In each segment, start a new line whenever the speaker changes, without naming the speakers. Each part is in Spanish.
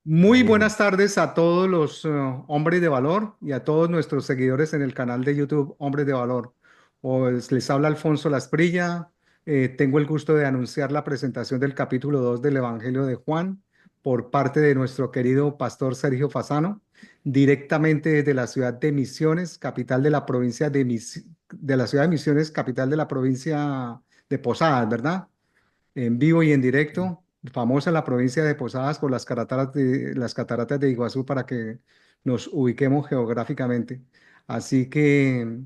Muy
Amén.
buenas tardes a todos los hombres de valor y a todos nuestros seguidores en el canal de YouTube Hombres de Valor. Les habla Alfonso Lasprilla. Tengo el gusto de anunciar la presentación del capítulo 2 del Evangelio de Juan por parte de nuestro querido pastor Sergio Fasano, directamente desde la ciudad de Misiones, capital de la provincia de la ciudad de Misiones, capital de la provincia de Posadas, ¿verdad? En vivo y en directo, famosa en la provincia de Posadas por las cataratas de Iguazú para que nos ubiquemos geográficamente. Así que,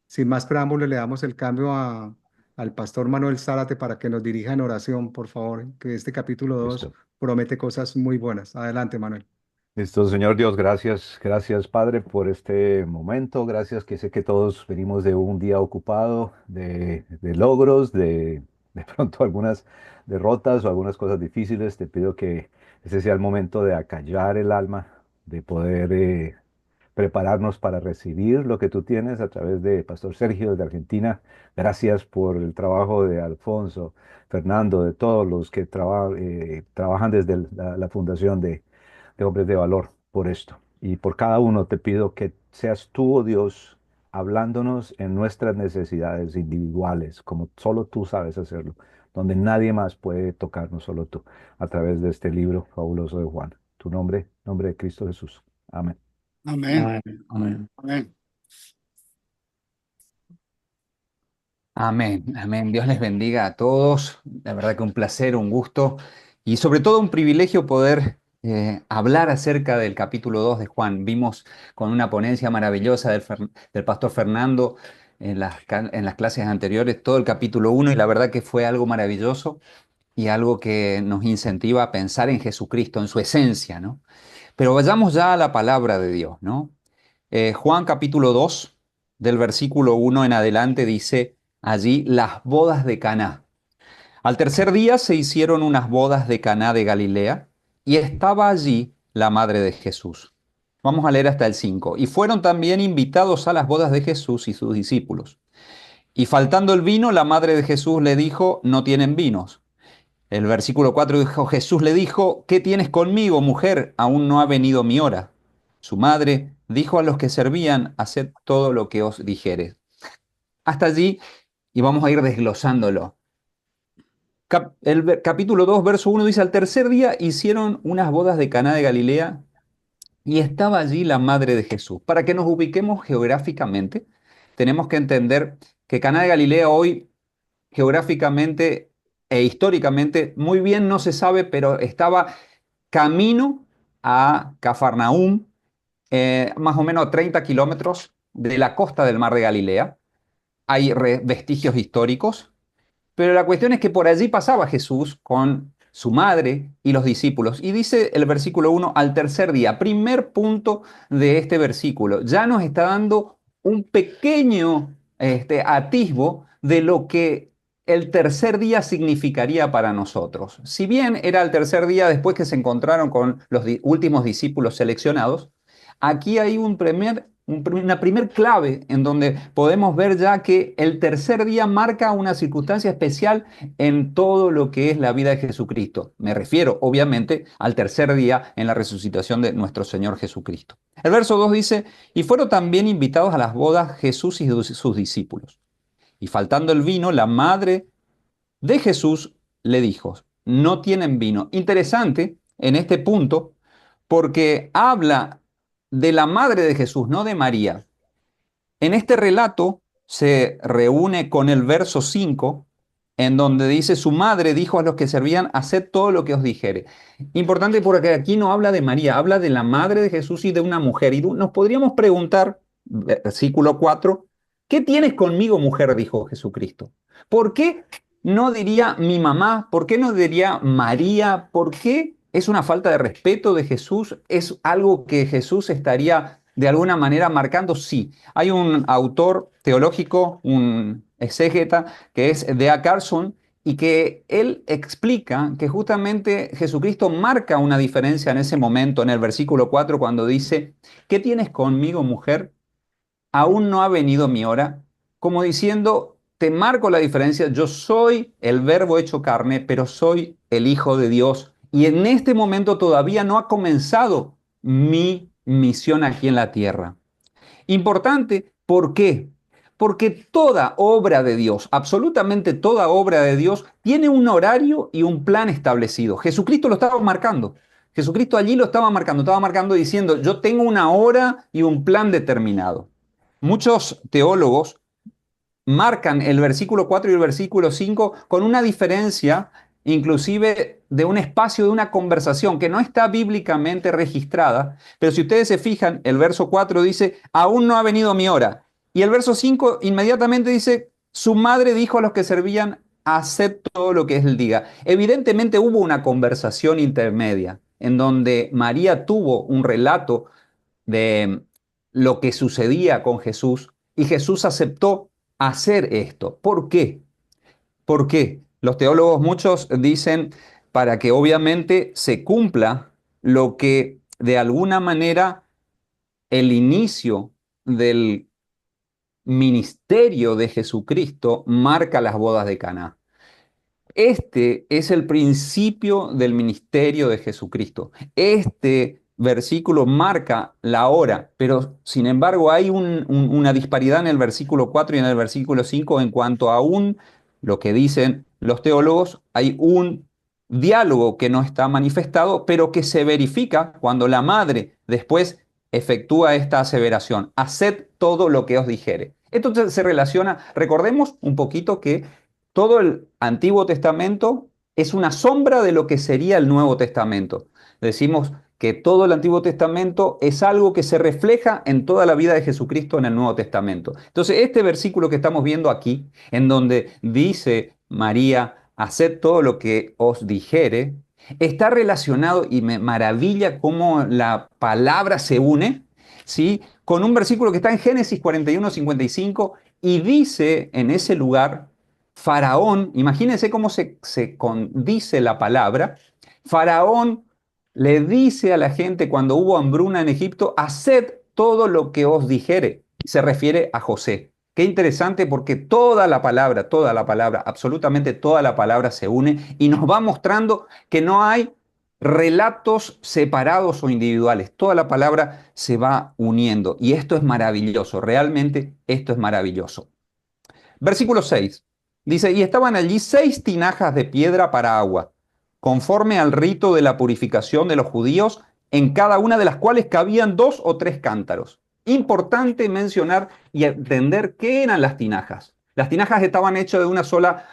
sin más preámbulos, le damos el cambio al pastor Manuel Zárate para que nos dirija en oración, por favor, que este capítulo 2
Listo.
promete cosas muy buenas. Adelante, Manuel.
Listo, Señor Dios, gracias, gracias Padre por este momento, gracias que sé que todos venimos de un día ocupado, de logros, de pronto algunas derrotas o algunas cosas difíciles. Te pido que ese sea el momento de acallar el alma, de poder prepararnos para recibir lo que tú tienes a través de Pastor Sergio desde Argentina. Gracias por el trabajo de Alfonso, Fernando, de todos los que trabajan desde la fundación de Hombres de Valor por esto. Y por cada uno te pido que seas tú, oh Dios, hablándonos en nuestras necesidades individuales, como solo tú sabes hacerlo, donde nadie más puede tocarnos, solo tú, a través de este libro fabuloso de Juan. Tu nombre, nombre de Cristo Jesús. Amén.
Amén.
Amén, amén.
Amén.
Amén, amén. Dios les bendiga a todos. La verdad que un placer, un gusto y sobre todo un privilegio poder hablar acerca del capítulo 2 de Juan. Vimos con una ponencia maravillosa del pastor Fernando en las clases anteriores todo el capítulo 1 y la verdad que fue algo maravilloso y algo que nos incentiva a pensar en Jesucristo, en su esencia, ¿no? Pero vayamos ya a la palabra de Dios, ¿no? Juan capítulo 2, del versículo 1 en adelante, dice allí las bodas de Caná. Al tercer día se hicieron unas bodas de Caná de Galilea y estaba allí la madre de Jesús. Vamos a leer hasta el 5. Y fueron también invitados a las bodas de Jesús y sus discípulos. Y faltando el vino, la madre de Jesús le dijo, no tienen vinos. El versículo 4 dijo, Jesús le dijo, ¿qué tienes conmigo, mujer? Aún no ha venido mi hora. Su madre dijo a los que servían, haced todo lo que os dijere. Hasta allí, y vamos a ir desglosándolo. Capítulo 2, verso 1 dice, al tercer día hicieron unas bodas de Caná de Galilea y estaba allí la madre de Jesús. Para que nos ubiquemos geográficamente, tenemos que entender que Caná de Galilea hoy geográficamente e históricamente muy bien no se sabe, pero estaba camino a Cafarnaúm, más o menos a 30 kilómetros de la costa del mar de Galilea. Hay vestigios históricos, pero la cuestión es que por allí pasaba Jesús con su madre y los discípulos. Y dice el versículo 1, al tercer día, primer punto de este versículo, ya nos está dando un pequeño atisbo de lo que el tercer día significaría para nosotros. Si bien era el tercer día después que se encontraron con los últimos discípulos seleccionados, aquí hay una primer clave en donde podemos ver ya que el tercer día marca una circunstancia especial en todo lo que es la vida de Jesucristo. Me refiero, obviamente, al tercer día en la resucitación de nuestro Señor Jesucristo. El verso 2 dice, y fueron también invitados a las bodas Jesús y sus discípulos. Y faltando el vino, la madre de Jesús le dijo, no tienen vino. Interesante en este punto porque habla de la madre de Jesús, no de María. En este relato se reúne con el verso 5, en donde dice, su madre dijo a los que servían, haced todo lo que os dijere. Importante porque aquí no habla de María, habla de la madre de Jesús y de una mujer. Y nos podríamos preguntar, versículo 4, ¿qué tienes conmigo, mujer? Dijo Jesucristo. ¿Por qué no diría mi mamá? ¿Por qué no diría María? ¿Por qué es una falta de respeto de Jesús? ¿Es algo que Jesús estaría de alguna manera marcando? Sí. Hay un autor teológico, un exégeta, que es D.A. Carson, y que él explica que justamente Jesucristo marca una diferencia en ese momento, en el versículo 4, cuando dice, ¿qué tienes conmigo, mujer? Aún no ha venido mi hora, como diciendo, te marco la diferencia, yo soy el verbo hecho carne, pero soy el Hijo de Dios y en este momento todavía no ha comenzado mi misión aquí en la tierra. Importante, ¿por qué? Porque toda obra de Dios, absolutamente toda obra de Dios, tiene un horario y un plan establecido. Jesucristo lo estaba marcando. Jesucristo allí lo estaba marcando diciendo, yo tengo una hora y un plan determinado. Muchos teólogos marcan el versículo 4 y el versículo 5 con una diferencia, inclusive de un espacio de una conversación que no está bíblicamente registrada, pero si ustedes se fijan, el verso 4 dice, aún no ha venido mi hora. Y el verso 5 inmediatamente dice, su madre dijo a los que servían, haced todo lo que él diga. Evidentemente hubo una conversación intermedia en donde María tuvo un relato de lo que sucedía con Jesús y Jesús aceptó hacer esto. ¿Por qué? ¿Por qué? Los teólogos muchos dicen para que obviamente se cumpla lo que de alguna manera el inicio del ministerio de Jesucristo marca las bodas de Caná. Este es el principio del ministerio de Jesucristo. Este versículo marca la hora, pero sin embargo hay una disparidad en el versículo 4 y en el versículo 5 en cuanto a lo que dicen los teólogos, hay un diálogo que no está manifestado, pero que se verifica cuando la madre después efectúa esta aseveración. Haced todo lo que os dijere. Esto se relaciona, recordemos un poquito que todo el Antiguo Testamento es una sombra de lo que sería el Nuevo Testamento. Decimos que todo el Antiguo Testamento es algo que se refleja en toda la vida de Jesucristo en el Nuevo Testamento. Entonces, este versículo que estamos viendo aquí, en donde dice María, haced todo lo que os dijere, está relacionado y me maravilla cómo la palabra se une, ¿sí? Con un versículo que está en Génesis 41:55 y dice en ese lugar, Faraón, imagínense cómo se condice la palabra. Faraón le dice a la gente cuando hubo hambruna en Egipto, haced todo lo que os dijere. Se refiere a José. Qué interesante porque toda la palabra, absolutamente toda la palabra se une y nos va mostrando que no hay relatos separados o individuales. Toda la palabra se va uniendo y esto es maravilloso, realmente esto es maravilloso. Versículo 6. Dice, y estaban allí 6 tinajas de piedra para agua, conforme al rito de la purificación de los judíos, en cada una de las cuales cabían 2 o 3 cántaros. Importante mencionar y entender qué eran las tinajas. Las tinajas estaban hechas de una sola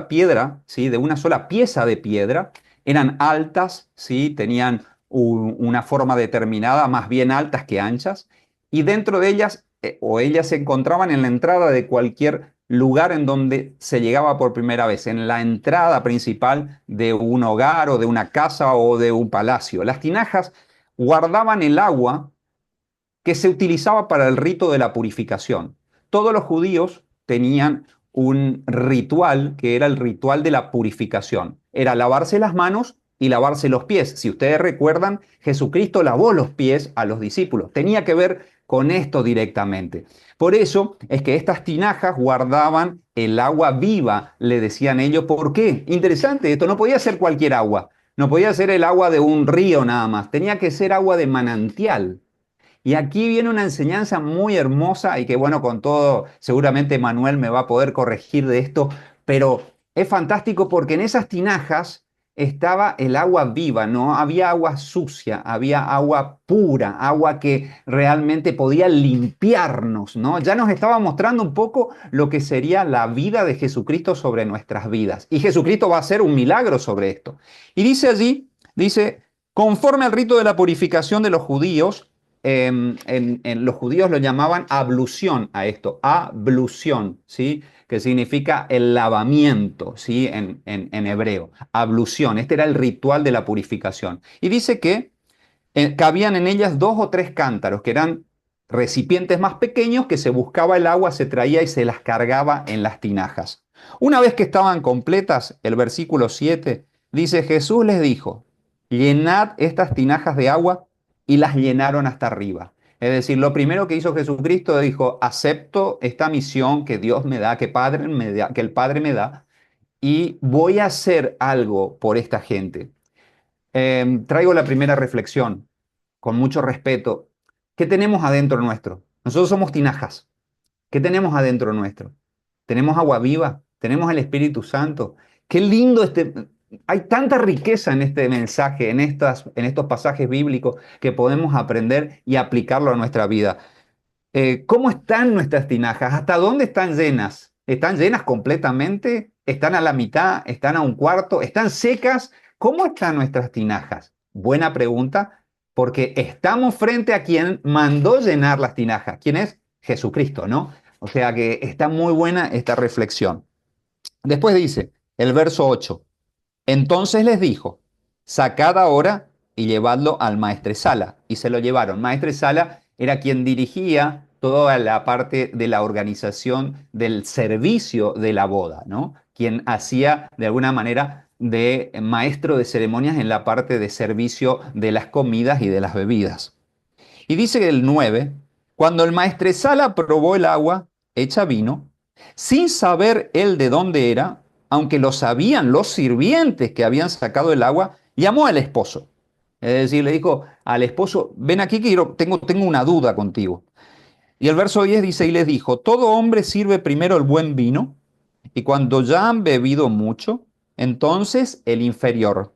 piedra, ¿sí? De una sola pieza de piedra. Eran altas, ¿sí? Tenían una forma determinada, más bien altas que anchas. Y dentro de ellas o ellas se encontraban en la entrada de cualquier lugar en donde se llegaba por primera vez, en la entrada principal de un hogar o de una casa o de un palacio. Las tinajas guardaban el agua que se utilizaba para el rito de la purificación. Todos los judíos tenían un ritual que era el ritual de la purificación. Era lavarse las manos y lavarse los pies. Si ustedes recuerdan, Jesucristo lavó los pies a los discípulos. Tenía que ver con esto directamente. Por eso es que estas tinajas guardaban el agua viva, le decían ellos. ¿Por qué? Interesante, esto no podía ser cualquier agua. No podía ser el agua de un río nada más. Tenía que ser agua de manantial. Y aquí viene una enseñanza muy hermosa y que bueno, con todo, seguramente Manuel me va a poder corregir de esto, pero es fantástico porque en esas tinajas estaba el agua viva, no había agua sucia, había agua pura, agua que realmente podía limpiarnos, ¿no? Ya nos estaba mostrando un poco lo que sería la vida de Jesucristo sobre nuestras vidas. Y Jesucristo va a hacer un milagro sobre esto. Y dice allí, dice, conforme al rito de la purificación de los judíos, en los judíos lo llamaban ablución a esto, ablución, ¿sí? Que significa el lavamiento, ¿sí? En hebreo, ablución. Este era el ritual de la purificación. Y dice que cabían en ellas 2 o 3 cántaros, que eran recipientes más pequeños que se buscaba el agua, se traía y se las cargaba en las tinajas. Una vez que estaban completas, el versículo 7 dice, Jesús les dijo, llenad estas tinajas de agua y las llenaron hasta arriba. Es decir, lo primero que hizo Jesucristo dijo, acepto esta misión que Dios me da, que el Padre me da, y voy a hacer algo por esta gente. Traigo la primera reflexión con mucho respeto. ¿Qué tenemos adentro nuestro? Nosotros somos tinajas. ¿Qué tenemos adentro nuestro? Tenemos agua viva, tenemos el Espíritu Santo. Qué lindo hay tanta riqueza en este mensaje, en estos pasajes bíblicos que podemos aprender y aplicarlo a nuestra vida. ¿Cómo están nuestras tinajas? ¿Hasta dónde están llenas? ¿Están llenas completamente? ¿Están a la mitad? ¿Están a un cuarto? ¿Están secas? ¿Cómo están nuestras tinajas? Buena pregunta, porque estamos frente a quien mandó llenar las tinajas. ¿Quién es? Jesucristo, ¿no? O sea que está muy buena esta reflexión. Después dice el verso 8. Entonces les dijo, sacad ahora y llevadlo al maestresala. Y se lo llevaron. Maestresala era quien dirigía toda la parte de la organización del servicio de la boda, ¿no? Quien hacía de alguna manera de maestro de ceremonias en la parte de servicio de las comidas y de las bebidas. Y dice el 9, cuando el maestresala probó el agua hecha vino, sin saber él de dónde era, aunque lo sabían los sirvientes que habían sacado el agua, llamó al esposo. Es decir, le dijo al esposo, ven aquí que tengo una duda contigo. Y el verso 10 dice, y les dijo, todo hombre sirve primero el buen vino, y cuando ya han bebido mucho, entonces el inferior,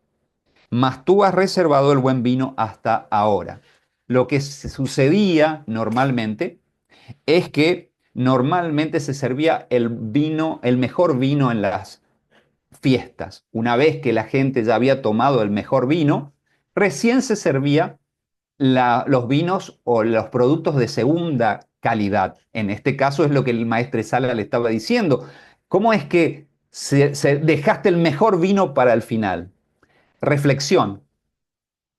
mas tú has reservado el buen vino hasta ahora. Lo que sucedía normalmente es que normalmente se servía el vino, el mejor vino en las fiestas. Una vez que la gente ya había tomado el mejor vino, recién se servía los vinos o los productos de segunda calidad. En este caso es lo que el maestresala le estaba diciendo. ¿Cómo es que dejaste el mejor vino para el final? Reflexión.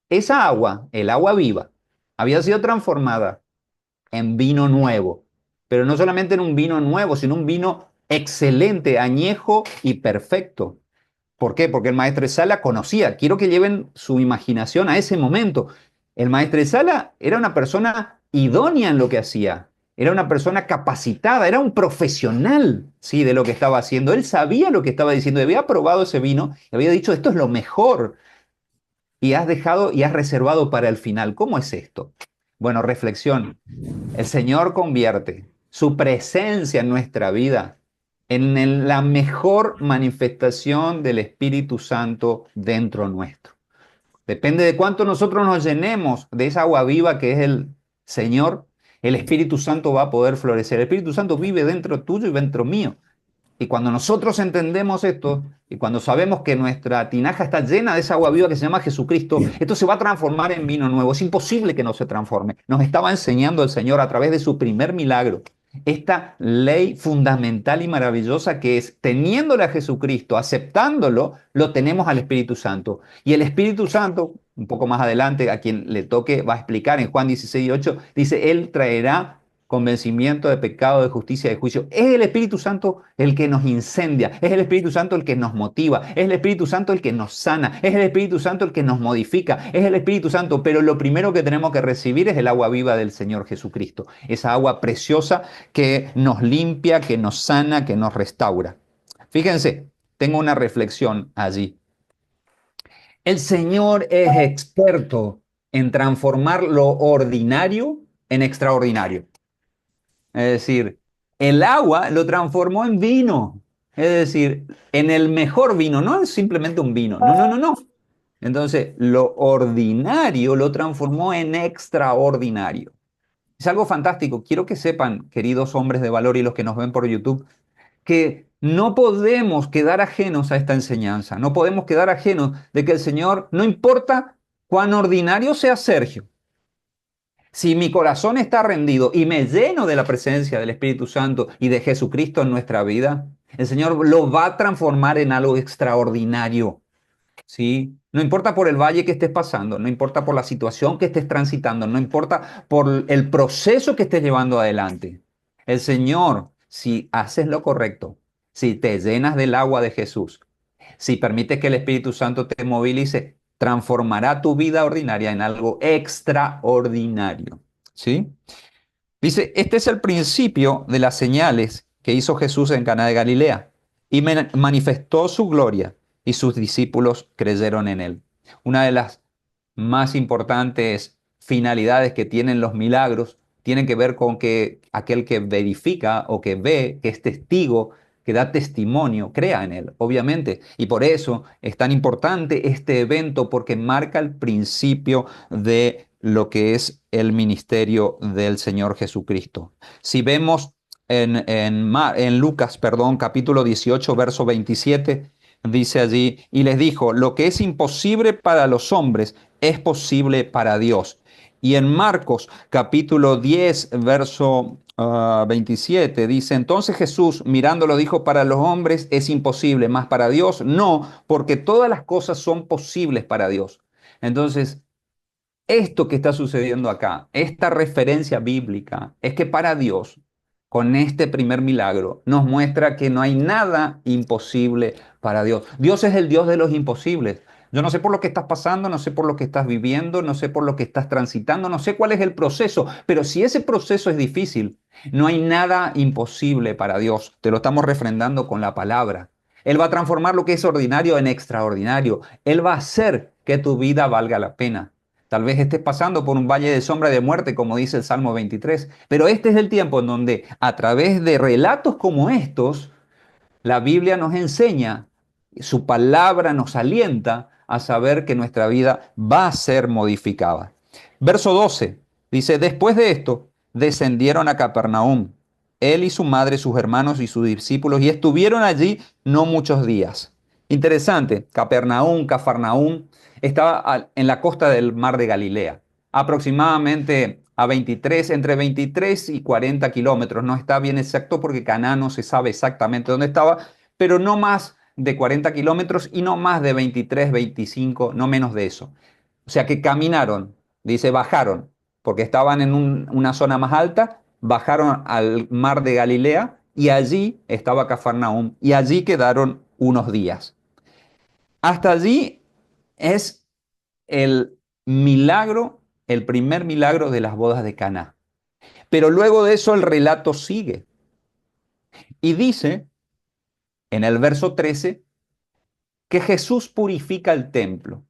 Esa agua, el agua viva, había sido transformada en vino nuevo, pero no solamente en un vino nuevo, sino un vino excelente, añejo y perfecto. ¿Por qué? Porque el maestresala conocía. Quiero que lleven su imaginación a ese momento. El maestresala era una persona idónea en lo que hacía. Era una persona capacitada, era un profesional, sí, de lo que estaba haciendo. Él sabía lo que estaba diciendo, había probado ese vino y había dicho, esto es lo mejor. Y has dejado y has reservado para el final. ¿Cómo es esto? Bueno, reflexión. El Señor convierte su presencia en nuestra vida en la mejor manifestación del Espíritu Santo dentro nuestro. Depende de cuánto nosotros nos llenemos de esa agua viva que es el Señor, el Espíritu Santo va a poder florecer. El Espíritu Santo vive dentro tuyo y dentro mío. Y cuando nosotros entendemos esto, y cuando sabemos que nuestra tinaja está llena de esa agua viva que se llama Jesucristo, esto se va a transformar en vino nuevo. Es imposible que no se transforme. Nos estaba enseñando el Señor a través de su primer milagro esta ley fundamental y maravillosa que es, teniéndole a Jesucristo, aceptándolo, lo tenemos al Espíritu Santo. Y el Espíritu Santo, un poco más adelante, a quien le toque, va a explicar en Juan 16:8, dice, Él traerá convencimiento de pecado, de justicia, de juicio. Es el Espíritu Santo el que nos incendia, es el Espíritu Santo el que nos motiva, es el Espíritu Santo el que nos sana, es el Espíritu Santo el que nos modifica, es el Espíritu Santo, pero lo primero que tenemos que recibir es el agua viva del Señor Jesucristo, esa agua preciosa que nos limpia, que nos sana, que nos restaura. Fíjense, tengo una reflexión allí. El Señor es experto en transformar lo ordinario en extraordinario. Es decir, el agua lo transformó en vino. Es decir, en el mejor vino, no es simplemente un vino. No, no, no, no. Entonces, lo ordinario lo transformó en extraordinario. Es algo fantástico. Quiero que sepan, queridos hombres de valor y los que nos ven por YouTube, que no podemos quedar ajenos a esta enseñanza. No podemos quedar ajenos de que el Señor, no importa cuán ordinario sea Sergio, si mi corazón está rendido y me lleno de la presencia del Espíritu Santo y de Jesucristo en nuestra vida, el Señor lo va a transformar en algo extraordinario. ¿Sí? No importa por el valle que estés pasando, no importa por la situación que estés transitando, no importa por el proceso que estés llevando adelante. El Señor, si haces lo correcto, si te llenas del agua de Jesús, si permites que el Espíritu Santo te movilice, transformará tu vida ordinaria en algo extraordinario. ¿Sí? Dice, este es el principio de las señales que hizo Jesús en Caná de Galilea y manifestó su gloria y sus discípulos creyeron en él. Una de las más importantes finalidades que tienen los milagros tienen que ver con que aquel que verifica o que ve, que es testigo, que da testimonio, crea en él, obviamente. Y por eso es tan importante este evento, porque marca el principio de lo que es el ministerio del Señor Jesucristo. Si vemos en Lucas, perdón, capítulo 18, verso 27, dice allí, y les dijo, lo que es imposible para los hombres es posible para Dios. Y en Marcos capítulo 10, verso 27, dice, entonces Jesús mirándolo dijo, para los hombres es imposible, mas para Dios no, porque todas las cosas son posibles para Dios. Entonces, esto que está sucediendo acá, esta referencia bíblica, es que para Dios, con este primer milagro, nos muestra que no hay nada imposible para Dios. Dios es el Dios de los imposibles. Yo no sé por lo que estás pasando, no sé por lo que estás viviendo, no sé por lo que estás transitando, no sé cuál es el proceso, pero si ese proceso es difícil, no hay nada imposible para Dios. Te lo estamos refrendando con la palabra. Él va a transformar lo que es ordinario en extraordinario. Él va a hacer que tu vida valga la pena. Tal vez estés pasando por un valle de sombra de muerte, como dice el Salmo 23, pero este es el tiempo en donde a través de relatos como estos, la Biblia nos enseña, su palabra nos alienta a saber que nuestra vida va a ser modificada. Verso 12 dice, después de esto, descendieron a Capernaum, él y su madre, sus hermanos y sus discípulos, y estuvieron allí no muchos días. Interesante, Cafarnaum, estaba en la costa del mar de Galilea, aproximadamente a 23, entre 23 y 40 kilómetros. No está bien exacto porque Caná no se sabe exactamente dónde estaba, pero no más de 40 kilómetros y no más de 23, 25, no menos de eso. O sea que caminaron, dice, bajaron, porque estaban en una zona más alta, bajaron al mar de Galilea y allí estaba Cafarnaum y allí quedaron unos días. Hasta allí es el milagro, el primer milagro de las bodas de Caná. Pero luego de eso el relato sigue y dice en el verso 13 que Jesús purifica el templo.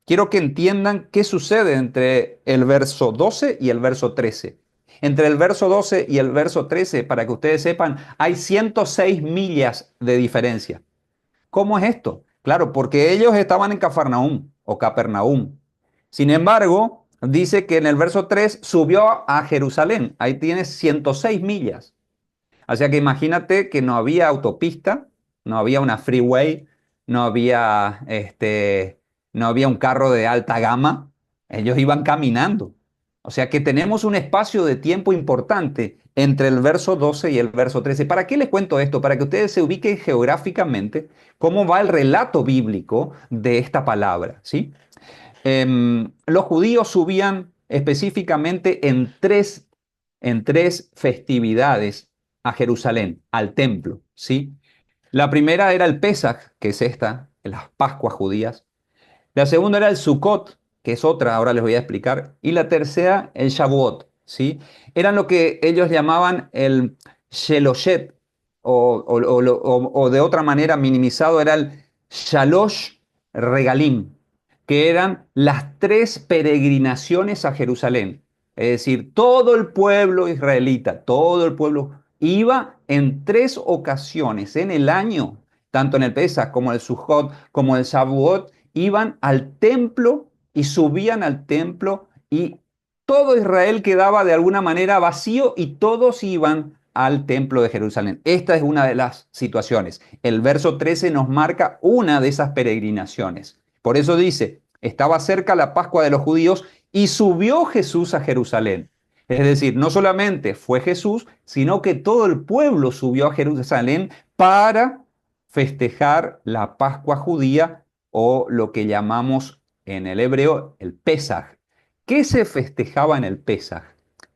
Quiero que entiendan qué sucede entre el verso 12 y el verso 13. Entre el verso 12 y el verso 13, para que ustedes sepan, hay 106 millas de diferencia. ¿Cómo es esto? Claro, porque ellos estaban en Cafarnaúm o Capernaum. Sin embargo, dice que en el verso 3 subió a Jerusalén. Ahí tienes 106 millas. O sea que imagínate que no había autopista, no había una freeway, no había, no había un carro de alta gama. Ellos iban caminando. O sea que tenemos un espacio de tiempo importante entre el verso 12 y el verso 13. ¿Para qué les cuento esto? Para que ustedes se ubiquen geográficamente cómo va el relato bíblico de esta palabra, ¿sí? Los judíos subían específicamente en tres festividades a Jerusalén, al templo, ¿sí? La primera era el Pesaj, que es esta, las Pascuas judías. La segunda era el Sukkot, que es otra, ahora les voy a explicar. Y la tercera, el Shavuot, ¿sí? Eran lo que ellos llamaban el Sheloshet, o de otra manera minimizado, era el Shalosh Regalim, que eran las tres peregrinaciones a Jerusalén. Es decir, todo el pueblo israelita, todo el pueblo iba en tres ocasiones en el año, tanto en el Pesaj como el Sukkot, como el Shavuot, iban al templo y subían al templo y todo Israel quedaba de alguna manera vacío y todos iban al templo de Jerusalén. Esta es una de las situaciones. El verso 13 nos marca una de esas peregrinaciones. Por eso dice, estaba cerca la Pascua de los judíos y subió Jesús a Jerusalén. Es decir, no solamente fue Jesús, sino que todo el pueblo subió a Jerusalén para festejar la Pascua judía o lo que llamamos en el hebreo el Pesaj. ¿Qué se festejaba en el Pesaj?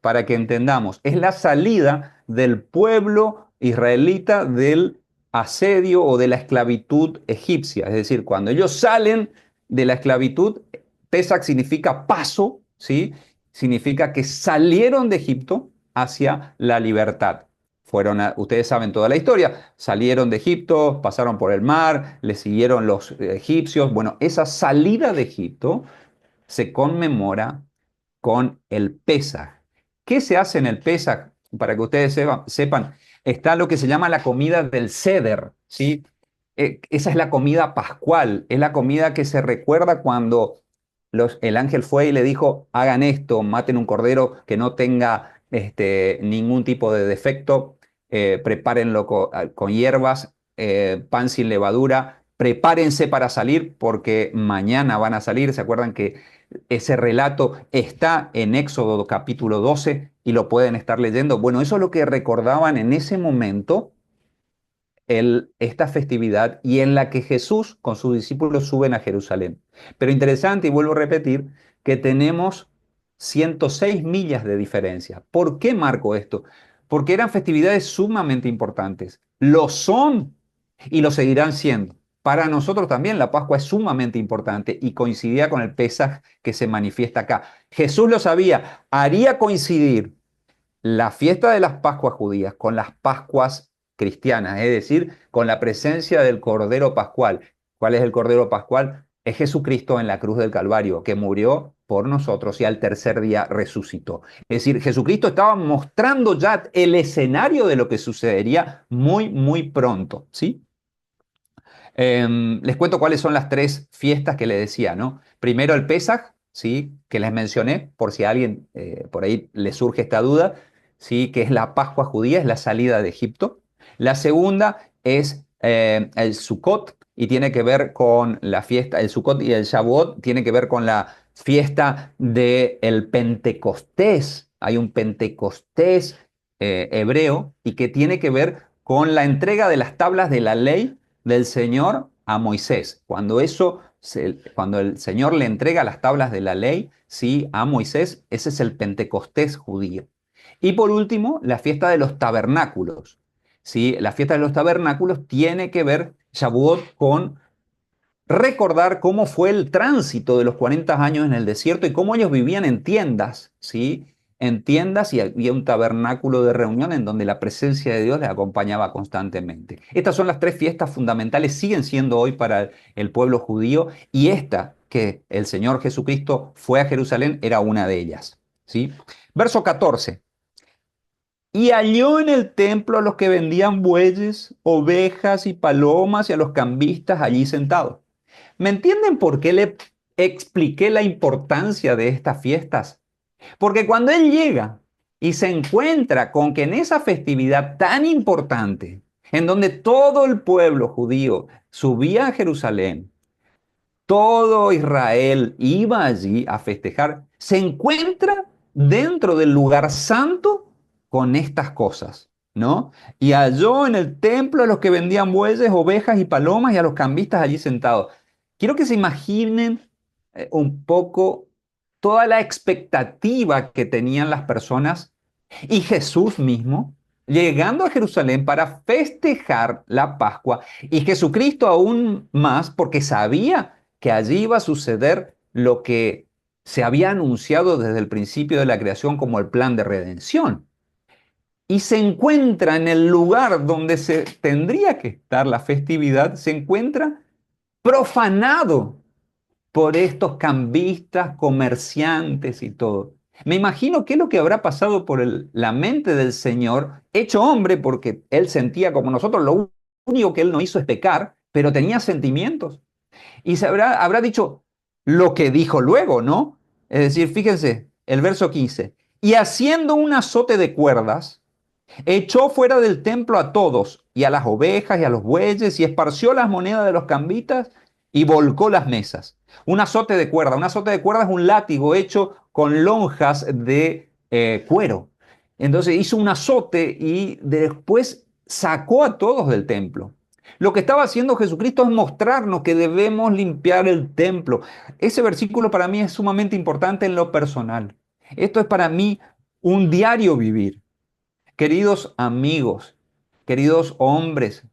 Para que entendamos, es la salida del pueblo israelita del asedio o de la esclavitud egipcia. Es decir, cuando ellos salen de la esclavitud, Pesaj significa paso, ¿sí? Significa que salieron de Egipto hacia la libertad. ustedes saben toda la historia, salieron de Egipto, pasaron por el mar, le siguieron los egipcios. Bueno, esa salida de Egipto se conmemora con el Pesaj. ¿Qué se hace en el Pesaj? Para que ustedes sepan, está lo que se llama la comida del Seder, ¿sí? Esa es la comida pascual, es la comida que se recuerda cuando el ángel fue y le dijo, hagan esto, maten un cordero que no tenga ningún tipo de defecto, prepárenlo con hierbas, pan sin levadura, prepárense para salir porque mañana van a salir. ¿Se acuerdan que ese relato está en Éxodo capítulo 12 y lo pueden estar leyendo? Bueno, eso es lo que recordaban en ese momento esta festividad y en la que Jesús con sus discípulos suben a Jerusalén. Pero interesante, y vuelvo a repetir, que tenemos 106 millas de diferencia. ¿Por qué marco esto? Porque eran festividades sumamente importantes. Lo son y lo seguirán siendo. Para nosotros también la Pascua es sumamente importante y coincidía con el Pesaj que se manifiesta acá. Jesús lo sabía, haría coincidir la fiesta de las Pascuas judías con las Pascuas cristianas, es decir, con la presencia del Cordero Pascual. ¿Cuál es el Cordero Pascual? Es Jesucristo en la cruz del Calvario, que murió por nosotros y al tercer día resucitó. Es decir, Jesucristo estaba mostrando ya el escenario de lo que sucedería muy, muy pronto, ¿sí? Les cuento cuáles son las tres fiestas que les decía, ¿no? Primero el Pesaj, ¿sí? Que les mencioné, por si a alguien por ahí le surge esta duda, ¿sí? Que es la Pascua judía, es la salida de Egipto. La segunda es el Sukkot y tiene que ver con la fiesta, el Sukkot y el Shavuot tiene que ver con la fiesta del Pentecostés. Hay un Pentecostés hebreo y que tiene que ver con la entrega de las tablas de la ley del Señor a Moisés. Cuando el Señor le entrega las tablas de la ley, sí, a Moisés, ese es el Pentecostés judío. Y por último, la fiesta de los tabernáculos. ¿Sí? La fiesta de los tabernáculos tiene que ver, Shavuot, con recordar cómo fue el tránsito de los 40 años en el desierto y cómo ellos vivían en tiendas, ¿sí? En tiendas y había un tabernáculo de reunión en donde la presencia de Dios les acompañaba constantemente. Estas son las tres fiestas fundamentales, siguen siendo hoy para el pueblo judío y esta que el Señor Jesucristo fue a Jerusalén era una de ellas, ¿sí? Verso 14. Y halló en el templo a los que vendían bueyes, ovejas y palomas y a los cambistas allí sentados. ¿Me entienden por qué le expliqué la importancia de estas fiestas? Porque cuando él llega y se encuentra con que en esa festividad tan importante, en donde todo el pueblo judío subía a Jerusalén, todo Israel iba allí a festejar, se encuentra dentro del lugar santo con estas cosas, ¿no? Y halló en el templo a los que vendían bueyes, ovejas y palomas y a los cambistas allí sentados. Quiero que se imaginen un poco toda la expectativa que tenían las personas y Jesús mismo llegando a Jerusalén para festejar la Pascua y Jesucristo aún más porque sabía que allí iba a suceder lo que se había anunciado desde el principio de la creación como el plan de redención. Y se encuentra en el lugar donde se tendría que estar la festividad, se encuentra profanado por estos cambistas, comerciantes y todo. Me imagino qué es lo que habrá pasado por la mente del Señor, hecho hombre, porque él sentía como nosotros, lo único que él no hizo es pecar, pero tenía sentimientos. Y habrá dicho lo que dijo luego, ¿no? Es decir, fíjense, el verso 15. Y haciendo un azote de cuerdas, echó fuera del templo a todos, y a las ovejas y a los bueyes, y esparció las monedas de los cambitas y volcó las mesas. Un azote de cuerda. Un azote de cuerda es un látigo hecho con lonjas de cuero. Entonces hizo un azote y después sacó a todos del templo. Lo que estaba haciendo Jesucristo es mostrarnos que debemos limpiar el templo. Ese versículo para mí es sumamente importante en lo personal. Esto es para mí un diario vivir. Queridos amigos, queridos hombres,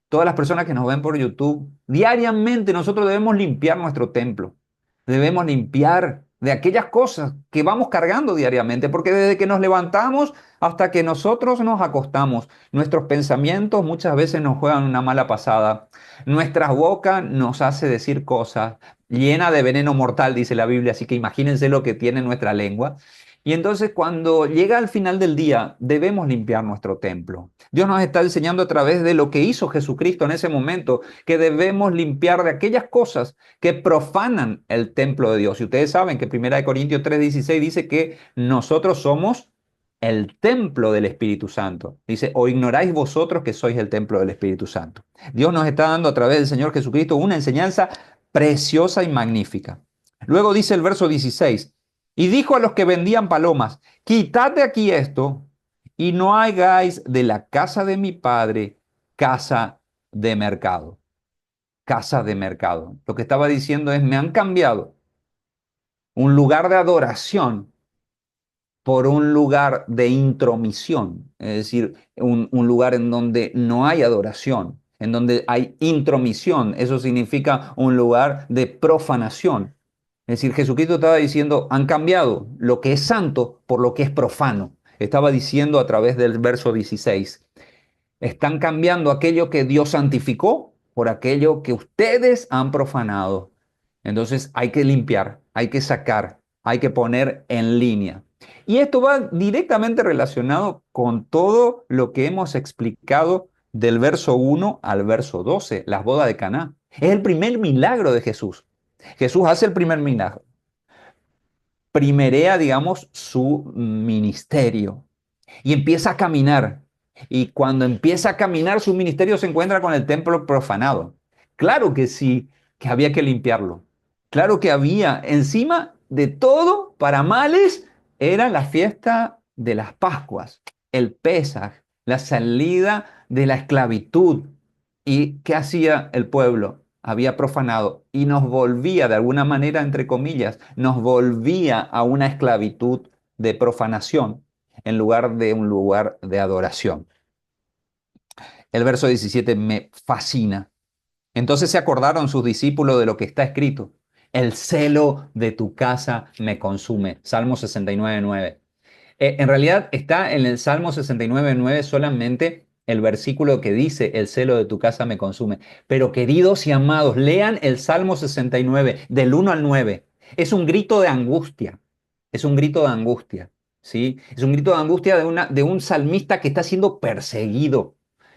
todas las personas que nos ven por YouTube, diariamente nosotros debemos limpiar nuestro templo. Debemos limpiar de aquellas cosas que vamos cargando diariamente, porque desde que nos levantamos hasta que nosotros nos acostamos, nuestros pensamientos muchas veces nos juegan una mala pasada. Nuestra boca nos hace decir cosas llenas de veneno mortal, dice la Biblia, así que imagínense lo que tiene nuestra lengua. Y entonces cuando llega al final del día, debemos limpiar nuestro templo. Dios nos está enseñando a través de lo que hizo Jesucristo en ese momento, que debemos limpiar de aquellas cosas que profanan el templo de Dios. Y ustedes saben que 1 Corintios 3:16 dice que nosotros somos el templo del Espíritu Santo. Dice, ¿o ignoráis vosotros que sois el templo del Espíritu Santo? Dios nos está dando a través del Señor Jesucristo una enseñanza preciosa y magnífica. Luego dice el verso 16, y dijo a los que vendían palomas, quitad de aquí esto y no hagáis de la casa de mi padre casa de mercado. Casa de mercado. Lo que estaba diciendo es, me han cambiado un lugar de adoración por un lugar de intromisión, es decir, un lugar en donde no hay adoración, en donde hay intromisión. Eso significa un lugar de profanación. Es decir, Jesucristo estaba diciendo, han cambiado lo que es santo por lo que es profano. Estaba diciendo a través del verso 16. Están cambiando aquello que Dios santificó por aquello que ustedes han profanado. Entonces hay que limpiar, hay que sacar, hay que poner en línea. Y esto va directamente relacionado con todo lo que hemos explicado del verso 1 al verso 12, las bodas de Caná. Es el primer milagro de Jesús. Jesús hace el primer milagro. Primerea, digamos, su ministerio y empieza a caminar. Y cuando empieza a caminar, su ministerio se encuentra con el templo profanado. Claro que sí, que había que limpiarlo. Claro que había, encima de todo, para males, era la fiesta de las Pascuas, el Pesaj, la salida de la esclavitud. ¿Y qué hacía el pueblo? Había profanado y nos volvía, de alguna manera, entre comillas, nos volvía a una esclavitud de profanación en lugar de un lugar de adoración. El verso 17 me fascina. Entonces se acordaron sus discípulos de lo que está escrito. El celo de tu casa me consume. Salmo 69:9. En realidad está en el Salmo 69:9 solamente el versículo que dice, el celo de tu casa me consume. Pero queridos y amados, lean el Salmo 69 del 1 al 9. Es un grito de angustia. Es un grito de angustia. ¿Sí? Es un grito de angustia de un salmista que está siendo perseguido,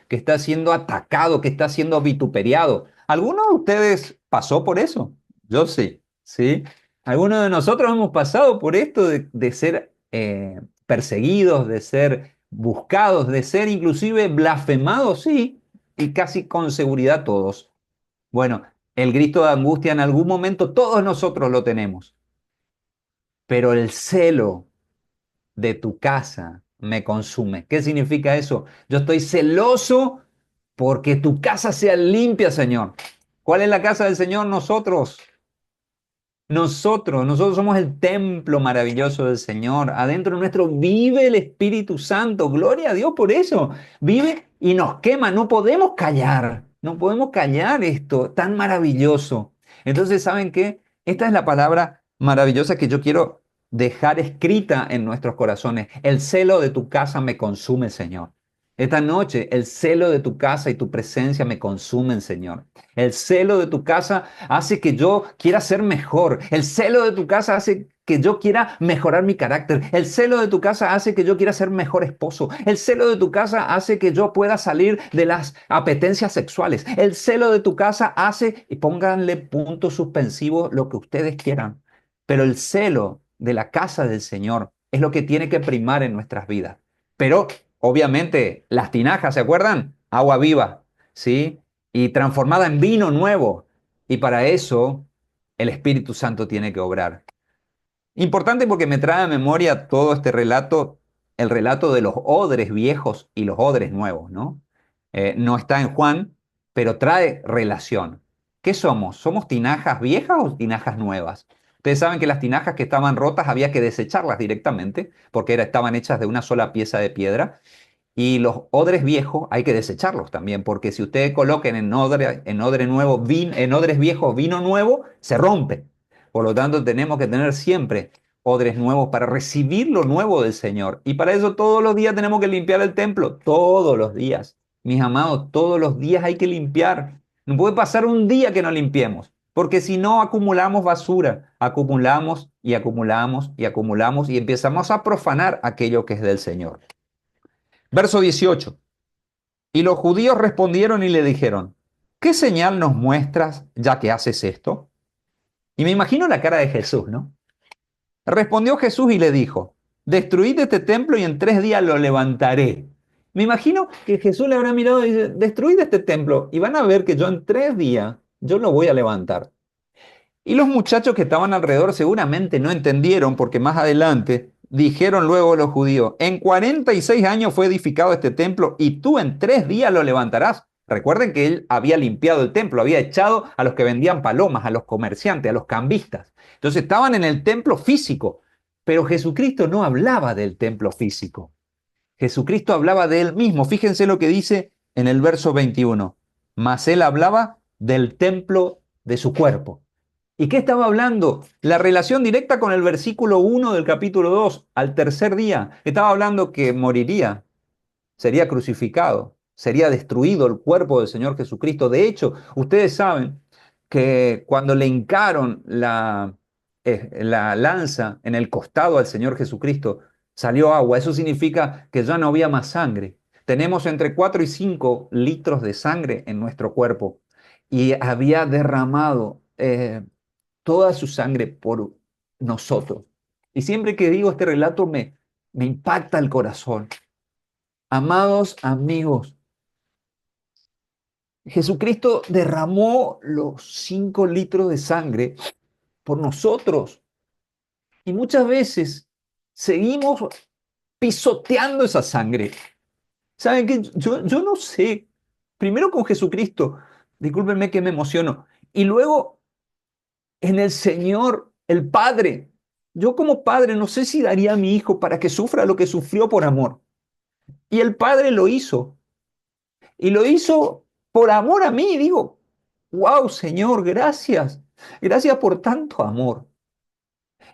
que está siendo atacado, que está siendo vituperiado. ¿Alguno de ustedes pasó por eso? Yo sí, ¿sí? Algunos de nosotros hemos pasado por esto de ser perseguidos, de ser buscados, de ser inclusive blasfemados, sí, y casi con seguridad todos. Bueno, el grito de angustia en algún momento todos nosotros lo tenemos, pero el celo de tu casa me consume. ¿Qué significa eso? Yo estoy celoso porque tu casa sea limpia, Señor. ¿Cuál es la casa del Señor? Nosotros. Nosotros somos el templo maravilloso del Señor. Adentro nuestro vive el Espíritu Santo. Gloria a Dios por eso. Vive y nos quema. No podemos callar. No podemos callar esto tan maravilloso. Entonces, ¿saben qué? Esta es la palabra maravillosa que yo quiero dejar escrita en nuestros corazones. El celo de tu casa me consume, Señor. Esta noche, el celo de tu casa y tu presencia me consumen, Señor. El celo de tu casa hace que yo quiera ser mejor. El celo de tu casa hace que yo quiera mejorar mi carácter. El celo de tu casa hace que yo quiera ser mejor esposo. El celo de tu casa hace que yo pueda salir de las apetencias sexuales. El celo de tu casa hace, y pónganle puntos suspensivos lo que ustedes quieran, pero el celo de la casa del Señor es lo que tiene que primar en nuestras vidas. Pero obviamente las tinajas, ¿se acuerdan? Agua viva, ¿sí? Y transformada en vino nuevo. Y para eso el Espíritu Santo tiene que obrar. Importante porque me trae a memoria todo este relato, el relato de los odres viejos y los odres nuevos, ¿no? No está en Juan, pero trae relación. ¿Qué somos? ¿Somos tinajas viejas o tinajas nuevas? Ustedes saben que las tinajas que estaban rotas había que desecharlas directamente porque estaban hechas de una sola pieza de piedra. Y los odres viejos hay que desecharlos también, porque si ustedes coloquen en odre nuevo, en odres viejos vino nuevo, se rompe. Por lo tanto, tenemos que tener siempre odres nuevos para recibir lo nuevo del Señor. Y para eso todos los días tenemos que limpiar el templo, todos los días. Mis amados, todos los días hay que limpiar. No puede pasar un día que no limpiemos, porque si no acumulamos basura, acumulamos y acumulamos y acumulamos y empezamos a profanar aquello que es del Señor. Verso 18. Y los judíos respondieron y le dijeron, ¿qué señal nos muestras ya que haces esto? Y me imagino la cara de Jesús, ¿no? Respondió Jesús y le dijo, destruid este templo y en 3 días lo levantaré. Me imagino que Jesús le habrá mirado y dice, destruid este templo y van a ver que yo en 3 días, yo lo voy a levantar. Y los muchachos que estaban alrededor seguramente no entendieron porque más adelante dijeron luego los judíos, en 46 años fue edificado este templo y tú en 3 días lo levantarás. Recuerden que él había limpiado el templo, había echado a los que vendían palomas, a los comerciantes, a los cambistas. Entonces estaban en el templo físico, pero Jesucristo no hablaba del templo físico. Jesucristo hablaba de él mismo. Fíjense lo que dice en el verso 21. Mas él hablaba del templo de su cuerpo. ¿Y qué estaba hablando? La relación directa con el versículo 1 del capítulo 2, al tercer día. Estaba hablando que moriría, sería crucificado, sería destruido el cuerpo del Señor Jesucristo. De hecho, ustedes saben que cuando le hincaron la lanza en el costado al Señor Jesucristo, salió agua. Eso significa que ya no había más sangre. Tenemos entre 4 y 5 litros de sangre en nuestro cuerpo y había derramado toda su sangre por nosotros. Y siempre que digo este relato me impacta el corazón. Amados amigos, Jesucristo derramó los 5 litros de sangre por nosotros. Y muchas veces seguimos pisoteando esa sangre. ¿Saben qué? Yo no sé. Primero con Jesucristo, discúlpenme que me emociono. Y luego en el Señor, el Padre. Yo como padre no sé si daría a mi hijo para que sufra lo que sufrió por amor. Y el Padre lo hizo. Y lo hizo por amor a mí. Digo, wow, Señor, gracias. Gracias por tanto amor.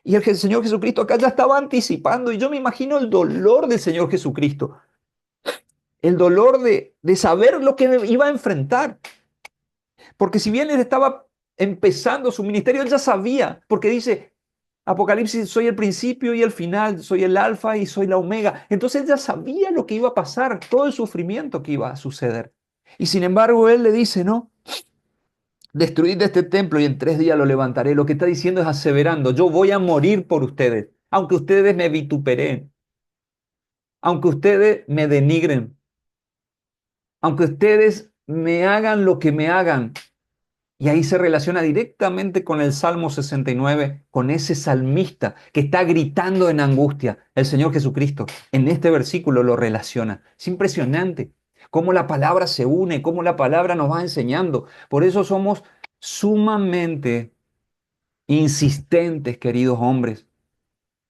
Y el Señor Jesucristo acá ya estaba anticipando. Y yo me imagino el dolor del Señor Jesucristo. El dolor de saber lo que iba a enfrentar. Porque si bien él estaba empezando su ministerio, él ya sabía. Porque dice, Apocalipsis, soy el principio y el final, soy el alfa y soy la omega. Entonces él ya sabía lo que iba a pasar, todo el sufrimiento que iba a suceder. Y sin embargo él le dice, no, destruid este templo y en 3 días lo levantaré. Lo que está diciendo es aseverando, yo voy a morir por ustedes, aunque ustedes me vituperen, aunque ustedes me denigren, aunque ustedes me hagan lo que me hagan. Y ahí se relaciona directamente con el Salmo 69, con ese salmista que está gritando en angustia. El Señor Jesucristo en este versículo lo relaciona. Es impresionante cómo la palabra se une, cómo la palabra nos va enseñando. Por eso somos sumamente insistentes, queridos hombres,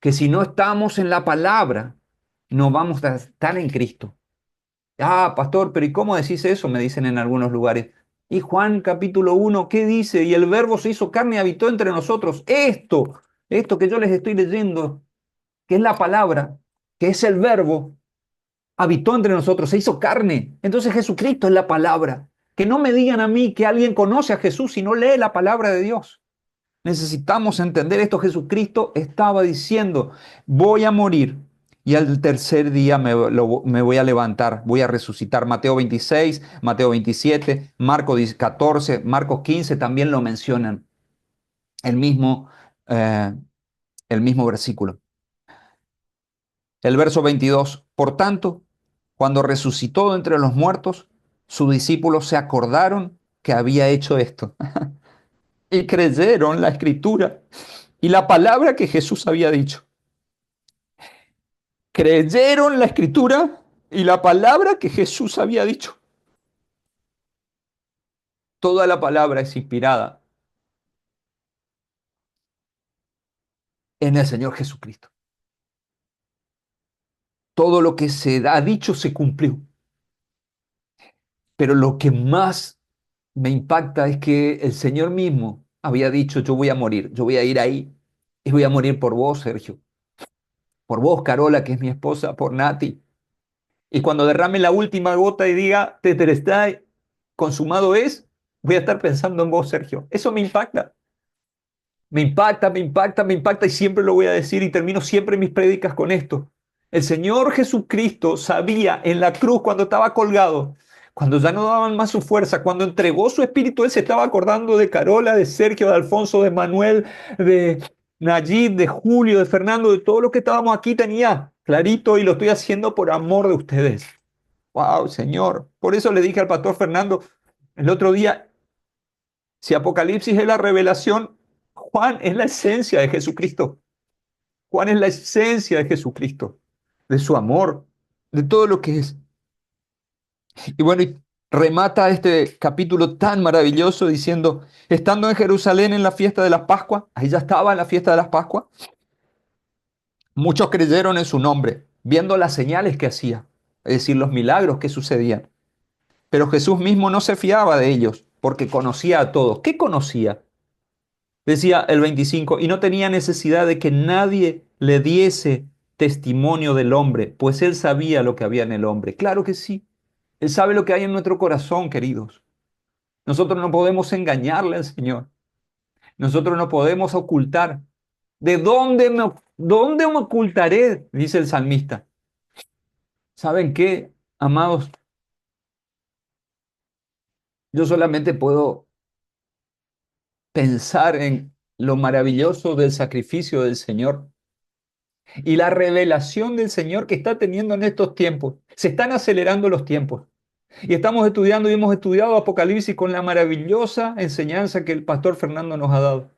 que si no estamos en la palabra, no vamos a estar en Cristo. Ah, pastor, pero ¿y cómo decís eso? Me dicen en algunos lugares. Y Juan capítulo 1, ¿qué dice? Y el verbo se hizo carne y habitó entre nosotros. Esto que yo les estoy leyendo, que es la palabra, que es el verbo, habitó entre nosotros, se hizo carne. Entonces Jesucristo es la palabra. Que no me digan a mí que alguien conoce a Jesús si no lee la palabra de Dios. Necesitamos entender esto. Jesucristo estaba diciendo, voy a morir y al tercer día me voy a levantar, voy a resucitar. Mateo 26, Mateo 27, Marcos 14, Marcos 15 también lo mencionan. El mismo, eh, el mismo versículo. El verso 22. Por tanto, cuando resucitó entre los muertos, sus discípulos se acordaron que había hecho esto y creyeron la escritura y la palabra que Jesús había dicho. Creyeron la escritura y la palabra que Jesús había dicho. Toda la palabra es inspirada en el Señor Jesucristo. Todo lo que se ha dicho se cumplió. Pero lo que más me impacta es que el Señor mismo había dicho, yo voy a morir, yo voy a ir ahí y voy a morir por vos, Sergio, por vos, Carola, que es mi esposa, por Nati. Y cuando derrame la última gota y diga, Tetelestai, consumado es, voy a estar pensando en vos, Sergio. Eso me impacta. Me impacta, me impacta, me impacta y siempre lo voy a decir y termino siempre mis prédicas con esto. El Señor Jesucristo sabía en la cruz cuando estaba colgado, cuando ya no daban más su fuerza, cuando entregó su espíritu, Él se estaba acordando de Carola, de Sergio, de Alfonso, de Manuel, de Nayib, de Julio, de Fernando, de todos los que estábamos aquí, tenía clarito y lo estoy haciendo por amor de ustedes. Wow, Señor. Por eso le dije al pastor Fernando el otro día, si Apocalipsis es la revelación, Juan es la esencia de Jesucristo. Juan es la esencia de Jesucristo, de su amor, de todo lo que es. Y bueno, y remata este capítulo tan maravilloso diciendo, estando en Jerusalén en la fiesta de la Pascua, ahí ya estaba en la fiesta de la Pascua, muchos creyeron en su nombre, viendo las señales que hacía, es decir, los milagros que sucedían. Pero Jesús mismo no se fiaba de ellos, porque conocía a todos. ¿Qué conocía? Decía el 25, y no tenía necesidad de que nadie le diese testimonio del hombre, pues él sabía lo que había en el hombre. Claro que sí. Él sabe lo que hay en nuestro corazón, queridos. Nosotros no podemos engañarle al Señor. Nosotros no podemos ocultar. ¿Dónde me ocultaré? Dice el salmista. ¿Saben qué, amados? Yo solamente puedo pensar en lo maravilloso del sacrificio del Señor y la revelación del Señor que está teniendo en estos tiempos. Se están acelerando los tiempos. Y estamos estudiando y hemos estudiado Apocalipsis con la maravillosa enseñanza que el pastor Fernando nos ha dado.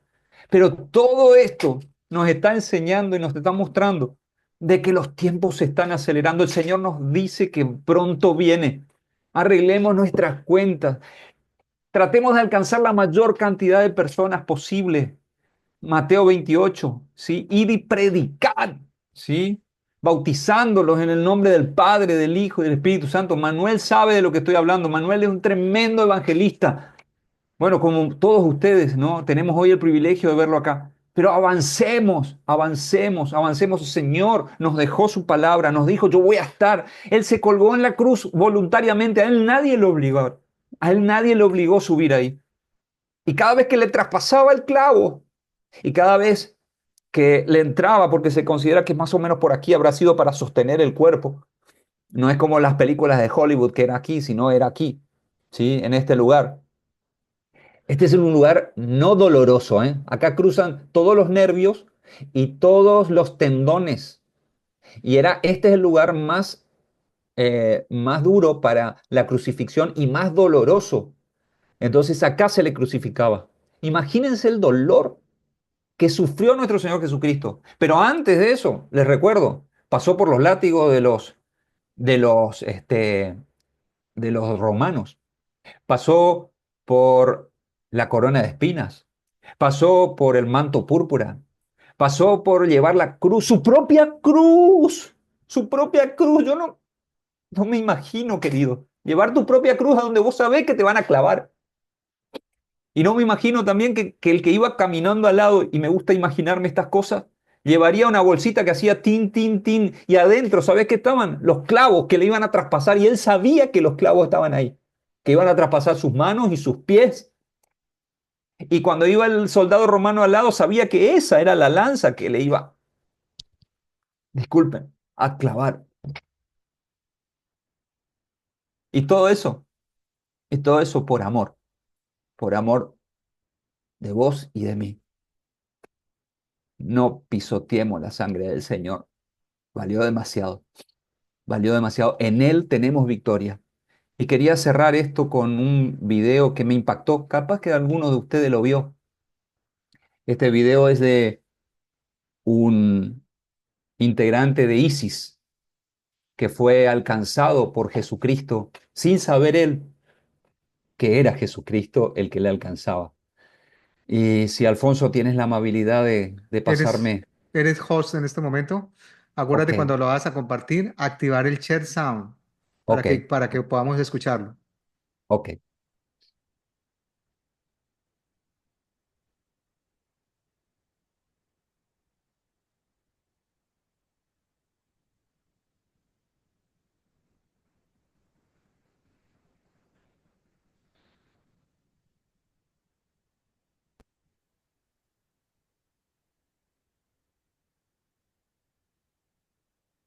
Pero todo esto nos está enseñando y nos está mostrando de que los tiempos se están acelerando. El Señor nos dice que pronto viene. Arreglemos nuestras cuentas. Tratemos de alcanzar la mayor cantidad de personas posible. Mateo 28, ¿sí? Ir y predicar, ¿sí? Bautizándolos en el nombre del Padre, del Hijo y del Espíritu Santo. Manuel sabe de lo que estoy hablando. Manuel es un tremendo evangelista. Bueno, como todos ustedes, ¿no? Tenemos hoy el privilegio de verlo acá. Pero avancemos, avancemos, avancemos. El Señor nos dejó su palabra, nos dijo, yo voy a estar. Él se colgó en la cruz voluntariamente. A él nadie lo obligó. A él nadie le obligó a subir ahí. Y cada vez que le traspasaba el clavo, y cada vez que le entraba, porque se considera que más o menos por aquí habrá sido para sostener el cuerpo. No es como las películas de Hollywood que era aquí, sino era aquí, ¿sí? En este lugar. Este es un lugar no doloroso, ¿eh? Acá cruzan todos los nervios y todos los tendones. Este es el lugar más duro para la crucifixión y más doloroso. Entonces acá se le crucificaba. Imagínense el dolor que sufrió nuestro Señor Jesucristo. Pero antes de eso, les recuerdo, pasó por los látigos de los, este, de los romanos, pasó por la corona de espinas, pasó por el manto púrpura, pasó por llevar la cruz, su propia cruz, su propia cruz. Yo no me imagino, querido, llevar tu propia cruz a donde vos sabés que te van a clavar. Y no me imagino también que el que iba caminando al lado, y me gusta imaginarme estas cosas, llevaría una bolsita que hacía tin, tin, tin, y adentro, ¿sabes qué estaban? Los clavos que le iban a traspasar, y él sabía que los clavos estaban ahí, que iban a traspasar sus manos y sus pies. Y cuando iba el soldado romano al lado, sabía que esa era la lanza que le iba, disculpen, a clavar. Y todo eso por amor de vos y de mí. No pisoteemos la sangre del Señor. Valió demasiado. Valió demasiado. En Él tenemos victoria. Y quería cerrar esto con un video que me impactó. Capaz que alguno de ustedes lo vio. Este video es de un integrante de ISIS que fue alcanzado por Jesucristo sin saber él que era Jesucristo el que le alcanzaba. Y si Alfonso tienes la amabilidad de
¿Eres,
pasarme.
eres host en este momento?
Ok,
Acuérdate cuando lo vas a compartir, activar el share sound
ok,
para que podamos escucharlo.
ok.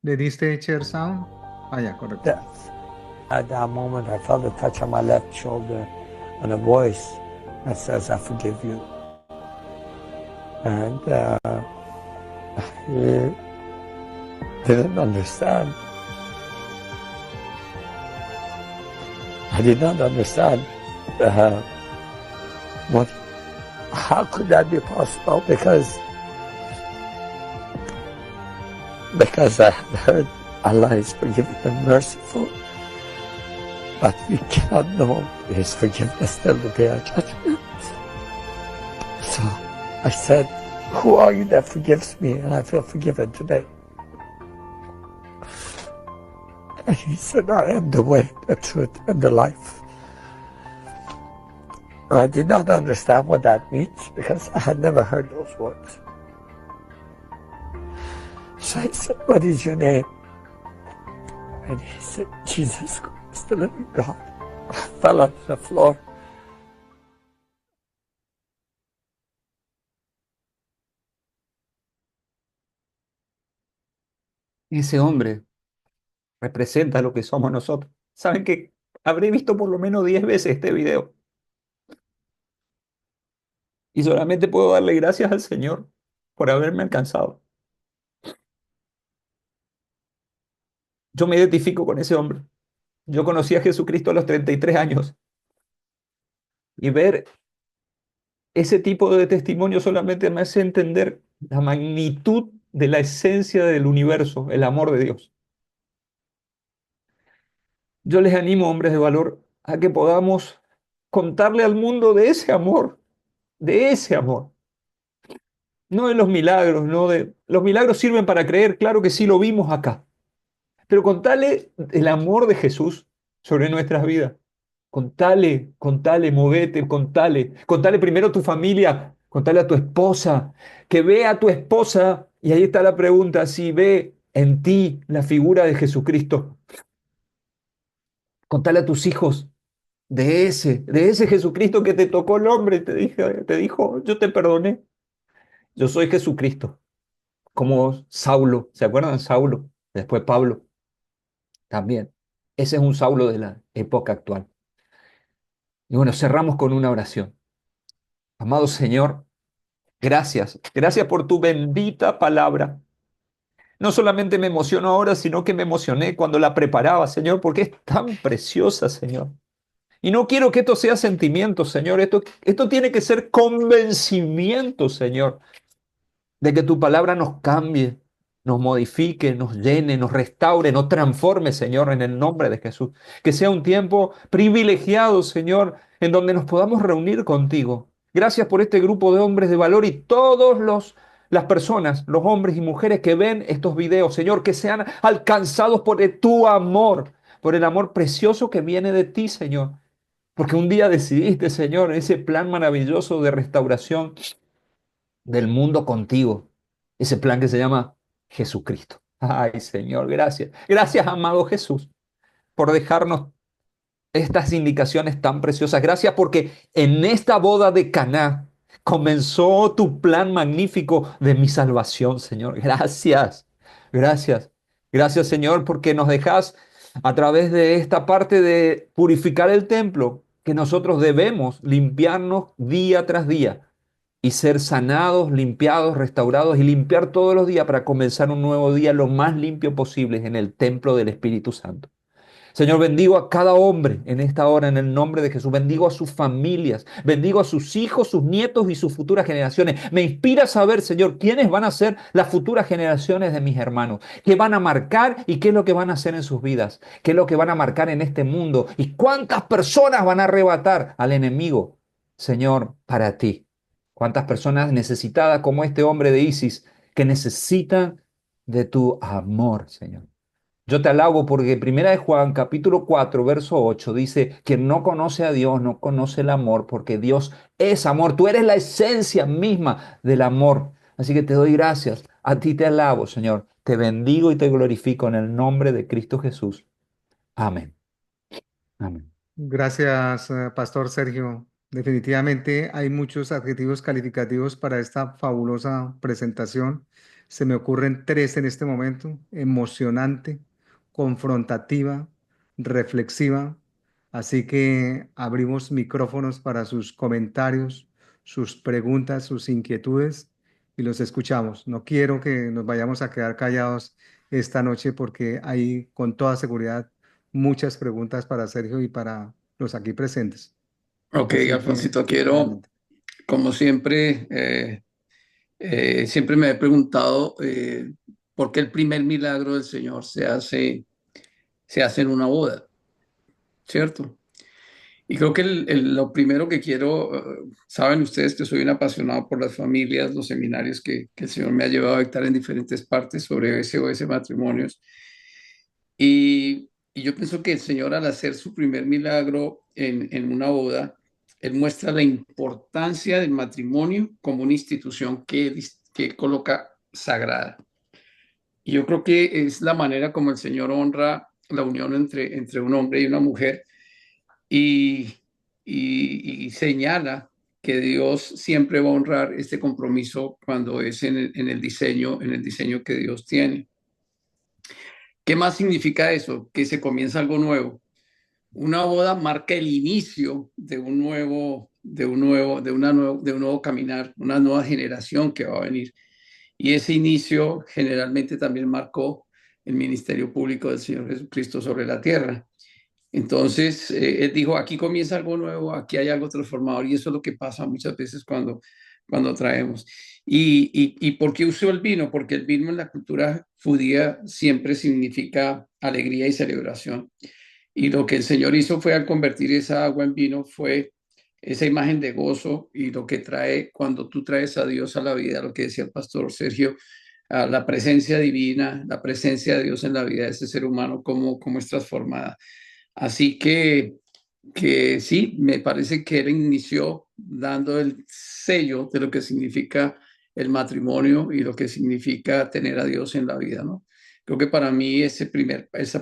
¿Le diste share sound? Ah, ya, correcto.
That, at that moment, I felt a touch on my left shoulder and a voice that says, I forgive you. And I didn't understand. I did not understand what. How could that be possible? Because I had heard Allah is forgiving and merciful, but we cannot know His forgiveness till the day of judgment. So I said, "Who are you that forgives me?" And I feel forgiven today. And He said, "I am the way, the truth, and the life." I did not understand what that means because I had never heard those words. So I said, "What is your name?" And he said, "Jesus Christ, the living God." I fell on the floor.
Ese hombre representa lo que somos nosotros. Saben que habré visto por lo menos 10 veces este video y solamente puedo darle gracias al Señor por haberme alcanzado. Yo me identifico con ese hombre. Yo conocí a Jesucristo a los 33 años y ver ese tipo de testimonio solamente me hace entender la magnitud de la esencia del universo, el amor de Dios. Yo les animo, hombres de valor, a que podamos contarle al mundo de ese amor, de ese amor. No de los milagros, no de... Los milagros sirven para creer, claro que sí, lo vimos acá. Pero contale el amor de Jesús sobre nuestras vidas. Contale, movete, contale primero a tu familia, contale a tu esposa, que vea a tu esposa, y ahí está la pregunta, si ve en ti la figura de Jesucristo. Contale a tus hijos de ese Jesucristo que te tocó el hombre, te dijo, yo te perdoné, yo soy Jesucristo, como Saulo, ¿se acuerdan? Saulo, después Pablo, también. Ese es un Saulo de la época actual. Y bueno, cerramos con una oración. Amado Señor, gracias por tu bendita palabra. No solamente me emociono ahora, sino que me emocioné cuando la preparaba, Señor, porque es tan preciosa, Señor. Y no quiero que esto sea sentimiento, Señor. Esto tiene que ser convencimiento, Señor, de que tu palabra nos cambie, nos modifique, nos llene, nos restaure, nos transforme, Señor, en el nombre de Jesús. Que sea un tiempo privilegiado, Señor, en donde nos podamos reunir contigo. Gracias por este grupo de hombres de valor y todos las personas, los hombres y mujeres que ven estos videos, Señor, que sean alcanzados tu amor, por el amor precioso que viene de ti, Señor. Porque un día decidiste, Señor, ese plan maravilloso de restauración del mundo contigo. Ese plan que se llama Jesucristo. Ay, Señor, gracias. Gracias, amado Jesús, por dejarnos estas indicaciones tan preciosas. Gracias porque en esta boda de Caná comenzó tu plan magnífico de mi salvación, Señor. Gracias, gracias. Gracias, Señor, porque nos dejas a través de esta parte de purificar el templo, que nosotros debemos limpiarnos día tras día y ser sanados, limpiados, restaurados y limpiar todos los días para comenzar un nuevo día lo más limpio posible en el templo del Espíritu Santo. Señor, bendigo a cada hombre en esta hora en el nombre de Jesús. Bendigo a sus familias, bendigo a sus hijos, sus nietos y sus futuras generaciones. Me inspira saber, Señor, quiénes van a ser las futuras generaciones de mis hermanos, qué van a marcar y qué es lo que van a hacer en sus vidas, qué es lo que van a marcar en este mundo y cuántas personas van a arrebatar al enemigo, Señor, para ti. Cuántas personas necesitadas como este hombre de Isis que necesitan de tu amor, Señor. Yo te alabo porque Primera de Juan, capítulo 4, verso 8, dice, quien no conoce a Dios no conoce el amor, porque Dios es amor. Tú eres la esencia misma del amor. Así que te doy gracias. A ti te alabo, Señor. Te bendigo y te glorifico en el nombre de Cristo Jesús. Amén. Amén.
Gracias, Pastor Sergio. Definitivamente hay muchos adjetivos calificativos para esta fabulosa presentación. Se me ocurren tres en este momento: emocionante, confrontativa, reflexiva. Así que abrimos micrófonos para sus comentarios, sus preguntas, sus inquietudes y los escuchamos. No quiero que nos vayamos a quedar callados esta noche porque hay con toda seguridad muchas preguntas para Sergio y para los aquí presentes.
Ok,
Así que
Alfonsito, quiero,
adelante.
como siempre, siempre me he preguntado por qué el primer milagro del Señor se hace en una boda, ¿cierto? Y creo que lo primero que quiero, saben ustedes que soy un apasionado por las familias, los seminarios que el Señor me ha llevado a dictar en diferentes partes sobre SOS matrimonios. Y yo pienso que el Señor al hacer su primer milagro en una boda, Él muestra la importancia del matrimonio como una institución que coloca sagrada. Y yo creo que es la manera como el Señor honra la unión entre un hombre y una mujer y, y señala que Dios siempre va a honrar este compromiso cuando es en el diseño que Dios tiene. ¿Qué más significa eso? Que se comienza algo nuevo. Una boda marca el inicio de un nuevo caminar, una nueva generación que va a venir. Y ese inicio generalmente también marcó el ministerio público del Señor Jesucristo sobre la tierra. Entonces, él dijo, aquí comienza algo nuevo, aquí hay algo transformador, y eso es lo que pasa muchas veces cuando traemos. ¿Y por qué usó el vino? Porque el vino en la cultura judía siempre significa alegría y celebración. Y lo que el Señor hizo fue al convertir esa agua en vino, fue esa imagen de gozo y lo que trae cuando tú traes a Dios a la vida, lo que decía el pastor Sergio, a la presencia divina, la presencia de Dios en la vida de ese ser humano, cómo es transformada. Así que sí, me parece que él inició dando el sello de lo que significa el matrimonio y lo que significa tener a Dios en la vida, ¿no? Creo que para mí esa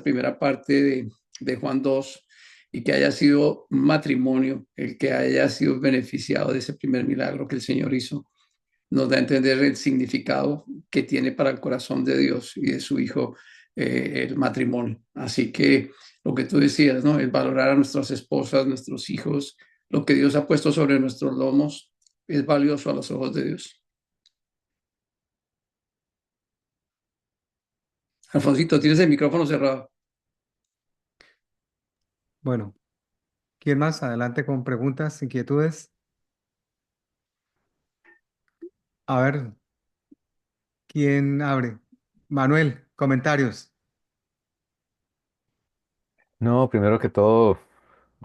primera parte de Juan 2 y que haya sido un matrimonio, el que haya sido beneficiado de ese primer milagro que el Señor hizo, nos da a entender el significado que tiene para el corazón de Dios y de su Hijo el matrimonio. Así que lo que tú decías, ¿no? El valorar a nuestras esposas, nuestros hijos, lo que Dios ha puesto sobre nuestros lomos es valioso a los ojos de Dios. Alfonsito, tienes el micrófono cerrado.
Bueno, ¿quién más? Adelante con preguntas, inquietudes. A ver, ¿quién abre? Manuel, comentarios.
No, primero que todo,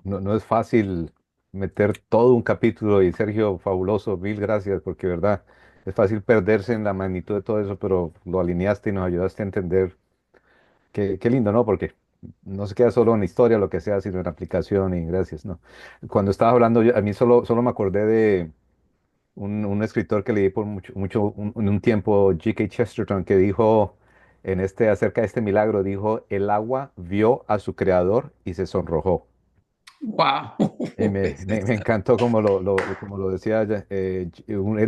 no es fácil meter todo un capítulo y Sergio, fabuloso, mil gracias, porque verdad, es fácil perderse en la magnitud de todo eso, pero lo alineaste y nos ayudaste a entender. Qué lindo, ¿no? Porque no se queda solo en historia, lo que sea, sino en aplicación y gracias, ¿no? Cuando estabas hablando, a mí solo me acordé de un escritor que leí por en un tiempo, G.K. Chesterton, que dijo acerca de este milagro, dijo, el agua vio a su creador y se sonrojó.
¡Wow!
Y me encantó como lo decía, él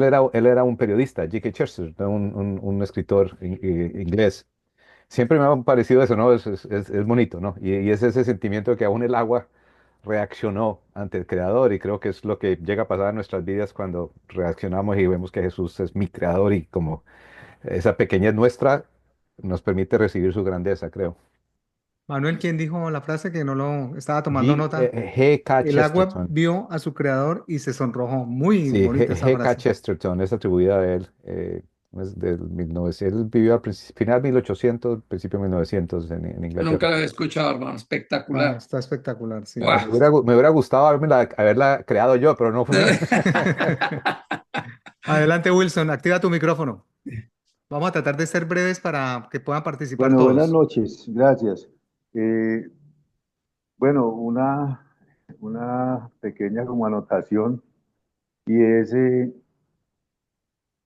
era un periodista, G.K. Chesterton, un escritor inglés. Siempre me ha parecido eso, ¿no? Es bonito, ¿no? Y es ese sentimiento de que aún el agua reaccionó ante el Creador y creo que es lo que llega a pasar en nuestras vidas cuando reaccionamos y vemos que Jesús es mi Creador y como esa pequeñez nuestra nos permite recibir su grandeza, creo.
Manuel, ¿quién dijo la frase que no lo estaba tomando
G,
nota?
G.K.
El agua
Chesterton.
vio a su creador y se sonrojó. Muy
Sí,
bonita esa
G.K.
frase.
Chesterton es atribuida a él. Es del 1900, él vivió al final 1800, principio 1900 en
Nunca
Inglaterra.
lo había escuchado, hermano.
Ah,
Espectacular.
está espectacular, sí.
¡Wow!
Me hubiera gustado haberla creado yo, pero no fue.
Adelante, Wilson, activa tu micrófono. Vamos a tratar de ser breves para que puedan participar
Bueno, buenas
todos.
noches, gracias. Eh, bueno, una pequeña como anotación y es,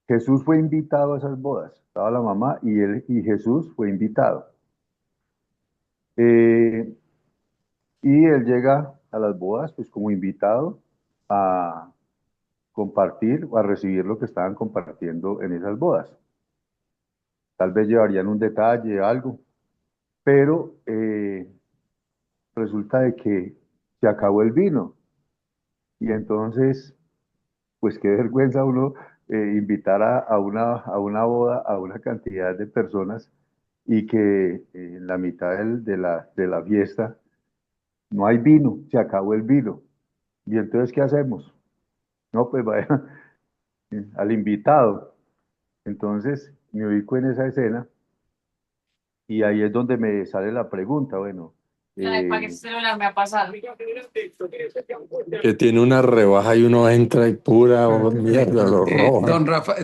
Jesús fue invitado a esas bodas, estaba la mamá y Jesús fue invitado. Eh, y él llega a las bodas pues como invitado a compartir o a recibir lo que estaban compartiendo en esas bodas. tal vez llevarían un detalle, algo, pero resulta de que se acabó el vino y entonces, pues qué vergüenza uno invitar a una boda a una cantidad de personas y que en la mitad de la fiesta no hay vino, se acabó el vino. ¿Y entonces qué hacemos? No, pues vaya al invitado. Entonces me ubico en esa escena y ahí es donde me sale la pregunta, bueno,
¿Para qué
eh,
celular me ha pasado?
Que tiene una rebaja y uno entra y pura mierda, lo roja.
Don Rafa,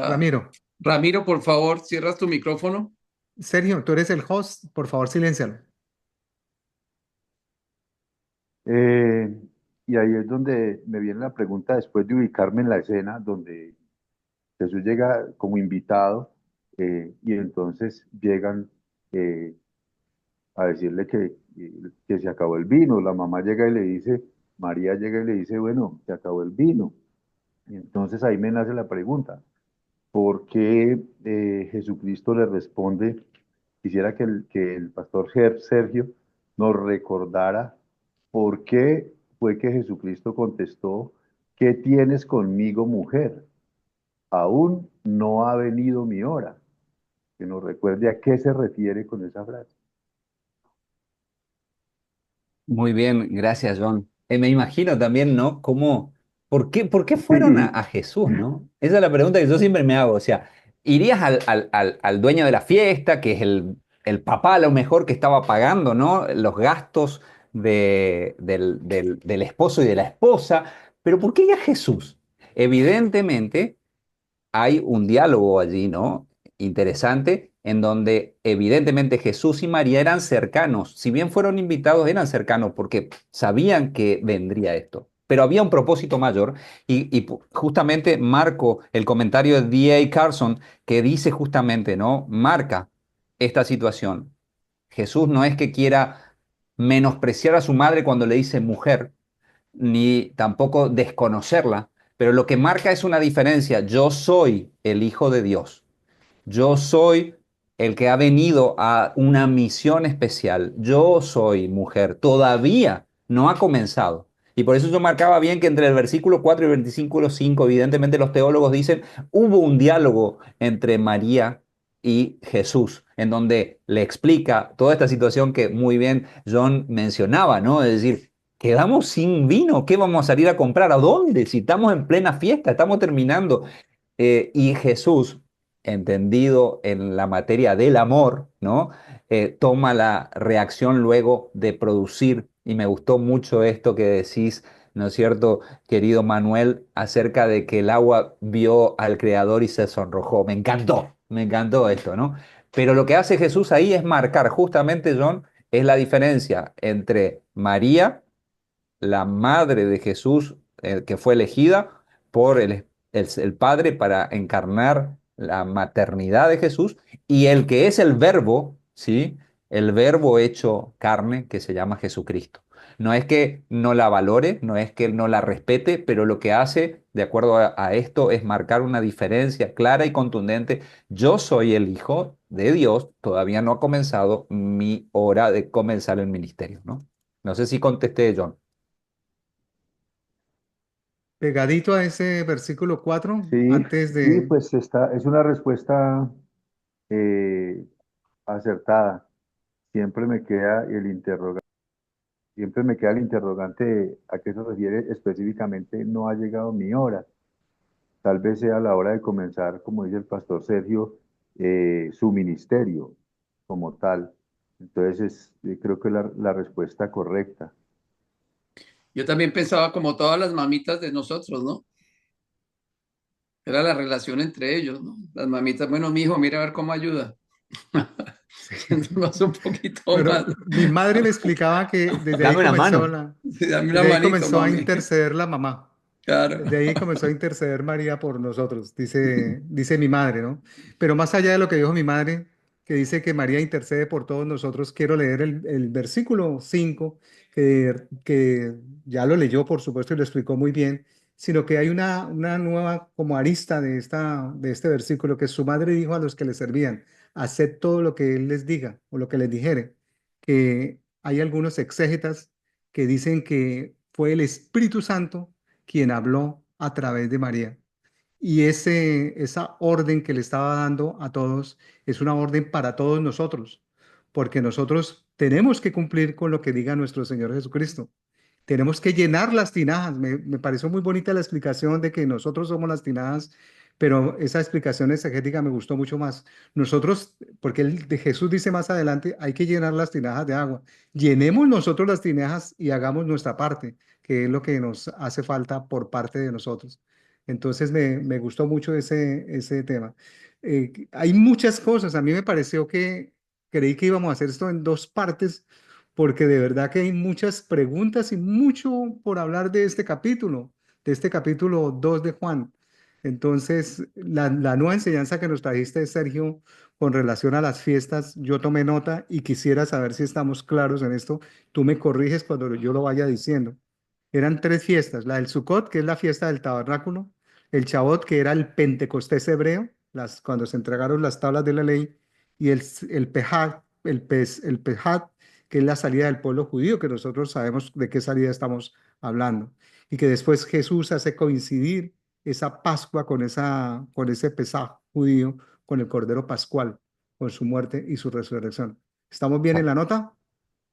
Ramiro,
Ramiro, por favor, cierras tu micrófono.
Sergio, tú eres el host, por favor, siléncialo.
eh, y ahí es donde me viene la pregunta después de ubicarme en la escena donde Jesús llega como invitado y entonces llegan eh, a decirle que se acabó el vino. La mamá llega y le dice, María llega y le dice, bueno, se acabó el vino. Y entonces ahí me nace la pregunta, ¿por qué Jesucristo le responde? Quisiera que el pastor Sergio nos recordara por qué fue que Jesucristo contestó, ¿qué tienes conmigo, mujer? Aún no ha venido mi hora. Que nos recuerde a qué se refiere con esa frase.
Muy bien, gracias, John. Me imagino también, ¿no? ¿Por qué fueron a Jesús, ¿no? Esa es la pregunta que yo siempre me hago. O sea, ¿irías al dueño de la fiesta, que es el papá a lo mejor que estaba pagando, ¿no? Los gastos del esposo y de la esposa? Pero ¿por qué ir a Jesús? Evidentemente hay un diálogo allí, ¿no? Interesante, en donde evidentemente Jesús y María eran cercanos. Si bien fueron invitados, eran cercanos porque sabían que vendría esto. Pero había un propósito mayor y justamente marco el comentario de D.A. Carson que dice justamente, ¿no? Marca esta situación. Jesús no es que quiera menospreciar a su madre cuando le dice mujer, ni tampoco desconocerla, pero lo que marca es una diferencia. Yo soy el Hijo de Dios. Yo soy el que ha venido a una misión especial. Yo soy mujer. Todavía no ha comenzado. Y por eso yo marcaba bien que entre el versículo 4 y el versículo 5, evidentemente los teólogos dicen, hubo un diálogo entre María y Jesús, en donde le explica toda esta situación que muy bien John mencionaba, ¿no? Es decir, quedamos sin vino, ¿qué vamos a salir a comprar? ¿A dónde? Si estamos en plena fiesta, estamos terminando. Y Jesús, entendido en la materia del amor, ¿no? Toma la reacción luego de producir, y me gustó mucho esto que decís, ¿no es cierto, querido Manuel, acerca de que el agua vio al Creador y se sonrojó? Me encantó esto, ¿no? Pero lo que hace Jesús ahí es marcar, justamente, John, es la diferencia entre María, la madre de Jesús, que fue elegida por el Padre para encarnar la maternidad de Jesús, y el que es el verbo, ¿sí? El verbo hecho carne que se llama Jesucristo. No es que no la valore, no es que no la respete, pero lo que hace, de acuerdo a esto, es marcar una diferencia clara y contundente. Yo soy el Hijo de Dios, todavía no ha comenzado mi hora de comenzar el ministerio, ¿no? No sé si contesté, John.
Pegadito a ese versículo 4,
Sí,
antes
sí,
de...
pues es una respuesta eh, acertada. Siempre me queda el interrogante, siempre me queda el interrogante de a qué se refiere específicamente no ha llegado mi hora. Tal vez sea la hora de comenzar, como dice el pastor Sergio, su ministerio como tal. Entonces, creo que es la respuesta correcta.
Yo también pensaba como todas las mamitas de nosotros, ¿no? Era la relación entre ellos, ¿no? Las mamitas, bueno, mi hijo, mira a ver cómo ayuda. Más un poquito
Pero
más.
mi madre me explicaba que
Dame una mano.
Sí, dame una
desde ahí
manito,
comenzó a
mami.
interceder la mamá.
Claro.
Desde ahí comenzó a interceder María por nosotros, dice mi madre, ¿no? Pero más allá de lo que dijo mi madre, que dice que María intercede por todos nosotros, quiero leer el versículo 5 que ya lo leyó, por supuesto, y lo explicó muy bien, sino que hay una nueva como arista de este versículo, que su madre dijo a los que le servían, haced todo lo que Él les diga o lo que les dijere. Que hay algunos exégetas que dicen que fue el Espíritu Santo quien habló a través de María. Y esa orden que le estaba dando a todos es una orden para todos nosotros, porque nosotros tenemos que cumplir con lo que diga nuestro Señor Jesucristo. Tenemos que llenar las tinajas. Me pareció muy bonita la explicación de que nosotros somos las tinajas, pero esa explicación exegética me gustó mucho más. Nosotros, porque de Jesús dice más adelante, hay que llenar las tinajas de agua. Llenemos nosotros las tinajas y hagamos nuestra parte, que es lo que nos hace falta por parte de nosotros. Entonces me gustó mucho ese tema. Hay muchas cosas. A mí me pareció que creí que íbamos a hacer esto en dos partes porque de verdad que hay muchas preguntas y mucho por hablar de este capítulo 2 de Juan. Entonces, la nueva enseñanza que nos trajiste, Sergio, con relación a las fiestas, yo tomé nota y quisiera saber si estamos claros en esto. Tú me corriges cuando yo lo vaya diciendo. Eran tres fiestas, la del Sukkot, que es la fiesta del tabernáculo, el Shabbat, que era el Pentecostés hebreo, cuando se entregaron las tablas de la ley, y el Pejat, el Pejat, que es la salida del pueblo judío, que nosotros sabemos de qué salida estamos hablando, y que después Jesús hace coincidir esa Pascua con ese Pesaj judío, con el Cordero Pascual, con su muerte y su resurrección. ¿Estamos bien en la nota?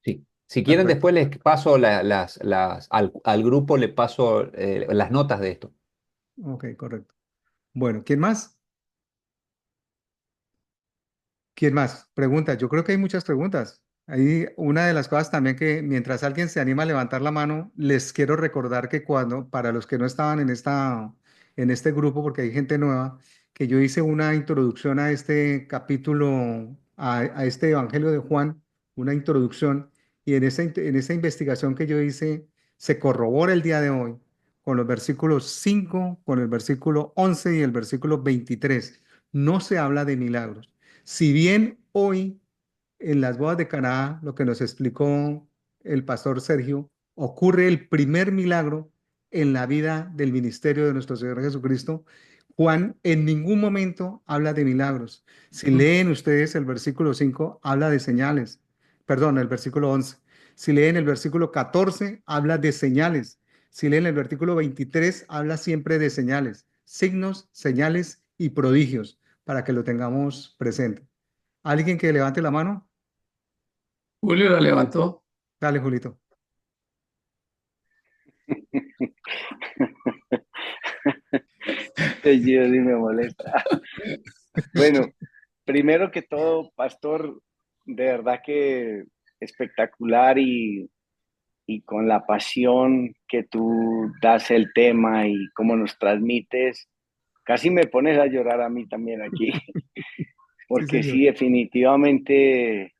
Sí. Si quieren,
Perfecto.
después les paso al grupo, le paso las notas de esto.
Ok, correcto. Bueno, ¿quién más? ¿Quién más? Preguntas. Yo creo que hay muchas preguntas. Hay una de las cosas también que mientras alguien se anima a levantar la mano, les quiero recordar que para los que no estaban en este grupo, porque hay gente nueva, que yo hice una introducción a este capítulo, a este Evangelio de Juan, una introducción, y en esa investigación que yo hice, se corrobora el día de hoy con los versículos 5, con el versículo 11 y el versículo 23. No se habla de milagros. Si bien hoy en las bodas de Caná, lo que nos explicó el pastor Sergio, ocurre el primer milagro en la vida del ministerio de nuestro Señor Jesucristo, Juan en ningún momento habla de milagros. Si leen ustedes el versículo 5, habla de señales. Perdón, el versículo 11. Si leen el versículo 14, habla de señales. Si leen el versículo 23, habla siempre de señales, signos, señales y prodigios para que lo tengamos presente. ¿Alguien que levante la mano?
Julio la levantó.
Dale, Julito.
Yo sí me molesta. Bueno, primero que todo, pastor, de verdad que espectacular y con la pasión que tú das el tema y cómo nos transmites, casi me pones a llorar a mí también aquí,
Sí,
porque
señor.
sí, definitivamente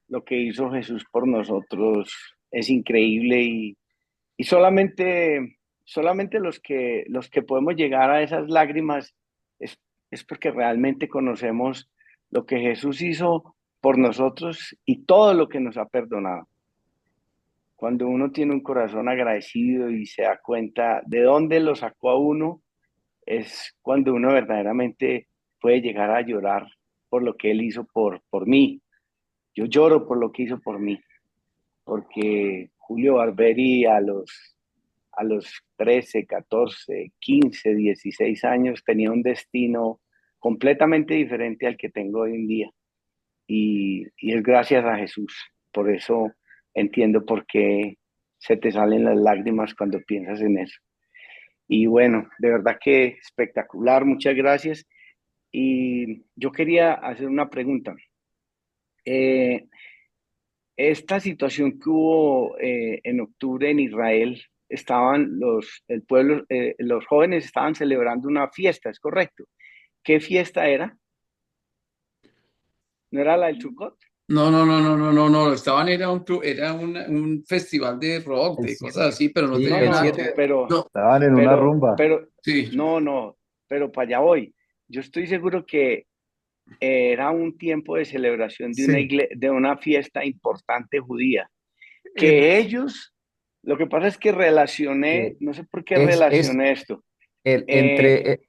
lo que hizo Jesús por nosotros es increíble y solamente los que podemos llegar a esas lágrimas es, es porque realmente conocemos lo que Jesús hizo por nosotros y todo lo que nos ha perdonado. Cuando uno tiene un corazón agradecido y se da cuenta de dónde lo sacó a uno, es cuando uno verdaderamente puede llegar a llorar por lo que Él hizo por mí. Yo lloro por lo que hizo por mí, porque Julio Barberi a los 13, 14, 15, 16 años tenía un destino completamente diferente al que tengo hoy en día. Y es gracias a Jesús. Por eso entiendo por qué se te salen las lágrimas cuando piensas en eso. Y bueno, de verdad que espectacular, muchas gracias. Y yo quería hacer una pregunta. Eh, esta situación que hubo en octubre en Israel, el pueblo, los jóvenes estaban celebrando una fiesta, ¿es correcto? ¿Qué fiesta era? ¿No era la del Sukkot?
No, no, no, no, no, no, no. Era un festival de rock,
El
de
sie-
cosas así, pero no
Sí,
No,
tenía
el
nada
no,
que
7
ver.
pero,
No,
Estaban en una
pero,
rumba.
pero,
sí.
no, pero para allá voy. Yo estoy seguro que era un tiempo de celebración
Sí.
de una fiesta importante judía,
Eh,
que ellos, lo que pasa es que relacioné,
Eh,
no sé por qué
es
relacioné esto.
el,
Eh,
entre,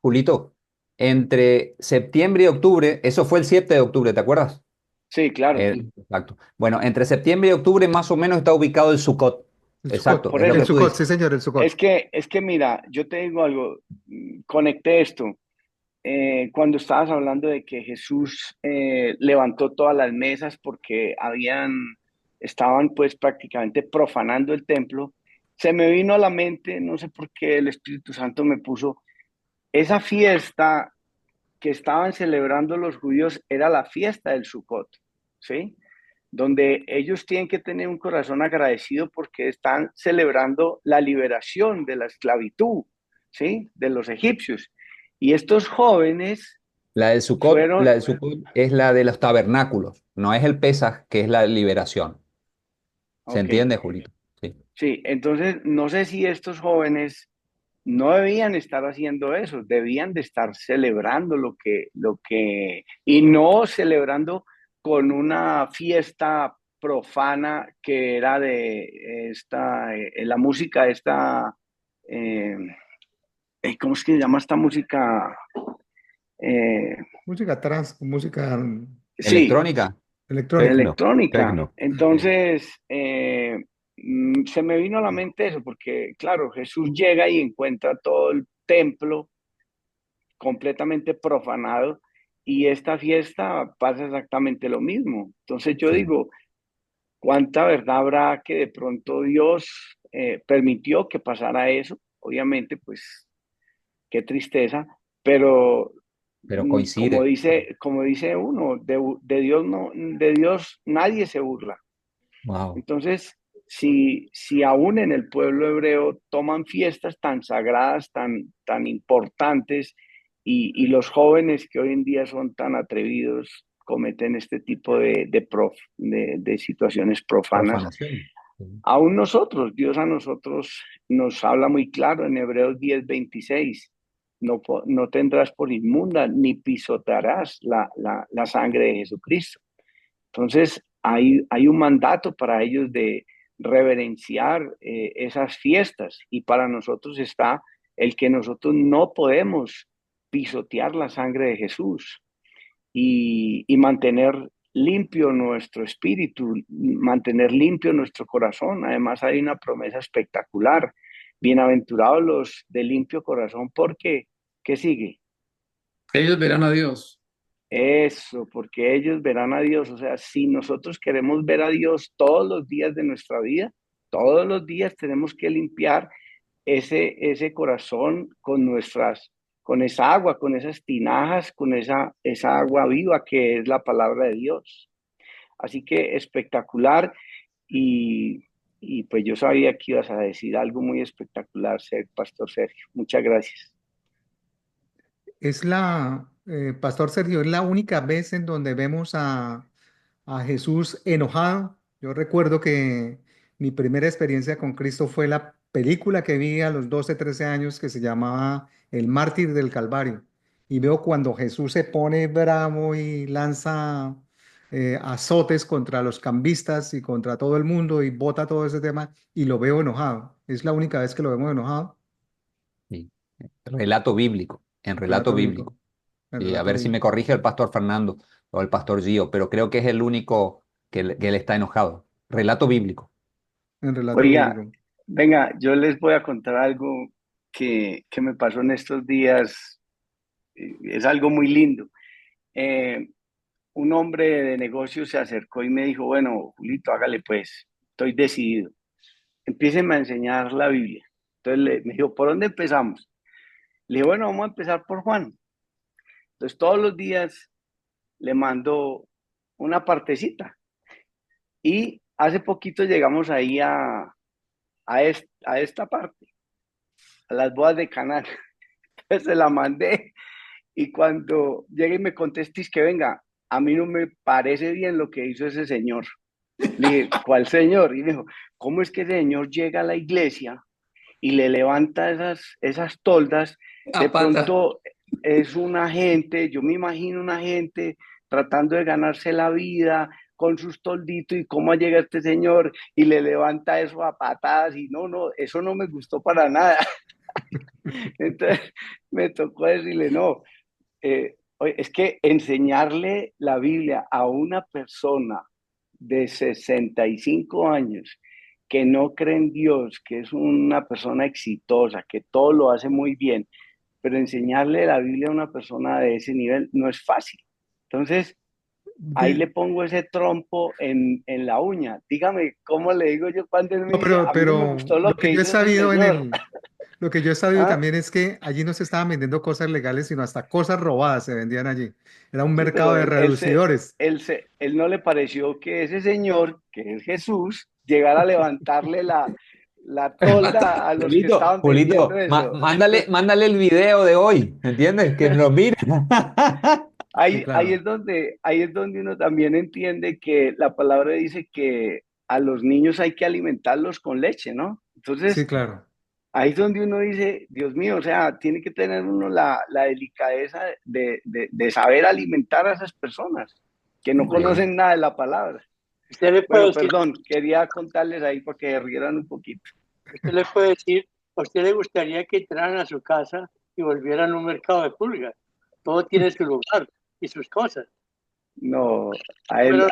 Julito, entre septiembre y octubre, eso fue el 7 de octubre, ¿te acuerdas?
Sí, claro.
Exacto. Bueno, entre septiembre y octubre más o menos está ubicado el Sukkot.
El
Exacto,
Sukkot,
Por
es lo
el
que
eso,
tú
Sukkot,
dices.
sí señor, el Sukkot.
es que mira, yo te digo algo, conecté esto. Cuando estabas hablando de que Jesús levantó todas las mesas porque estaban pues prácticamente profanando el templo, se me vino a la mente, no sé por qué el Espíritu Santo me puso, esa fiesta que estaban celebrando los judíos era la fiesta del Sukkot, ¿sí? Donde ellos tienen que tener un corazón agradecido porque están celebrando la liberación de la esclavitud, ¿sí? De los egipcios. Y estos jóvenes
La
fueron,
del Sukkot es la de los tabernáculos, no es el Pesaj, que es la liberación. ¿Se
ok,
entiende, Julito? Sí.
sí, entonces no sé si estos jóvenes no debían estar haciendo eso, debían de estar celebrando y no celebrando con una fiesta profana que era de la música eh, ¿cómo es que se llama esta música? Eh,
Música trans, música
sí,
Electrónica.
electrónica.
Tecno,
electrónica.
tecno.
Entonces, se me vino a la mente eso, porque claro, Jesús llega y encuentra todo el templo completamente profanado y esta fiesta pasa exactamente lo mismo. Entonces yo
Sí.
digo, ¿cuánta verdad habrá que de pronto Dios permitió que pasara eso? Obviamente, pues qué tristeza, pero
Pero coincide.
como dice uno, de Dios no, de Dios nadie se burla.
Wow.
Entonces, si aún en el pueblo hebreo toman fiestas tan sagradas, tan importantes, y los jóvenes que hoy en día son tan atrevidos cometen este tipo de situaciones profanas,
Profanación. Sí.
aún nosotros, Dios a nosotros nos habla muy claro en Hebreos 10:26, no tendrás por inmunda ni pisotearás la sangre de Jesucristo. Entonces, hay un mandato para ellos de reverenciar esas fiestas y para nosotros está el que nosotros no podemos pisotear la sangre de Jesús y mantener limpio nuestro espíritu, mantener limpio nuestro corazón. Además, hay una promesa espectacular. Bienaventurados los de limpio corazón, porque, ¿qué sigue?
Ellos verán a Dios.
Eso, porque ellos verán a Dios. O sea, si nosotros queremos ver a Dios todos los días de nuestra vida, todos los días tenemos que limpiar ese corazón con esa agua, con esas tinajas, con esa agua viva que es la palabra de Dios. Así que espectacular y, y pues yo sabía que ibas a decir algo muy espectacular, ser Pastor Sergio. Muchas gracias.
Pastor Sergio, es la única vez en donde vemos a Jesús enojado. Yo recuerdo que mi primera experiencia con Cristo fue la película que vi a los 12, 13 años que se llamaba El Mártir del Calvario. Y veo cuando Jesús se pone bravo y lanza azotes contra los cambistas y contra todo el mundo y bota todo ese tema y lo veo enojado. Es la única vez que lo vemos enojado.
Sí. Relato bíblico, en relato
Relato bíblico.
bíblico.
El
Y a
relato
ver si me
bíblico.
corrige el pastor Fernando o el pastor Gio, pero creo que es el único que él está enojado. Relato bíblico.
En relato
Oiga,
bíblico.
venga, yo les voy a contar algo que me pasó en estos días. Es algo muy lindo. Eh, un hombre de negocios se acercó y me dijo, bueno, Julito, hágale pues, estoy decidido. Empiecen a enseñar la Biblia. Entonces me dijo, ¿por dónde empezamos? Le dije, bueno, vamos a empezar por Juan. Entonces todos los días le mando una partecita. Y hace poquito llegamos ahí a esta parte, a las bodas de Caná. Entonces se la mandé y cuando llegue y me contestes que venga, a mí no me parece bien lo que hizo ese señor. Le dije, ¿cuál señor? Y me dijo, ¿cómo es que ese señor llega a la iglesia y le levanta esas toldas? De
A pata.
pronto es una gente, yo me imagino una gente tratando de ganarse la vida con sus tolditos y cómo llega este señor y le levanta eso a patadas y no, eso no me gustó para nada. Entonces me tocó decirle, no, oye, es que enseñarle la Biblia a una persona de 65 años que no cree en Dios, que es una persona exitosa, que todo lo hace muy bien, pero enseñarle la Biblia a una persona de ese nivel no es fácil. Entonces, ahí le
De-
pongo ese trompo en la uña. Dígame, ¿cómo le digo yo cuando él me
no,
dice, a mí no me
pero
gustó lo
lo que
que
yo he
hizo ese
sabido
señor?
lo que yo he sabido
¿Ah?
también es que allí no se estaban vendiendo cosas legales, sino hasta cosas robadas se vendían allí. Era un
Sí,
mercado
pero
de reducidores.
él no le pareció que ese señor, que es Jesús, llegara a levantarle la tolda a los que
Julito,
estaban vendiendo
Julito,
eso.
mándale el video de hoy, ¿entiendes? Que lo mire.
Sí, claro.
Ahí es donde uno también entiende que la palabra dice que a los niños hay que alimentarlos con leche, ¿no?
Sí,
Entonces,
claro.
ahí es donde uno dice, Dios mío, o sea, tiene que tener uno la delicadeza de saber alimentar a esas personas que no
Sí.
conocen nada de la palabra.
Usted le puede
Bueno,
decir,
perdón, quería contarles ahí para que rieran un poquito.
usted le puede decir, a usted le gustaría que entraran a su casa y volvieran a un mercado de pulgas. Todo tiene su lugar y sus cosas.
No,
Pero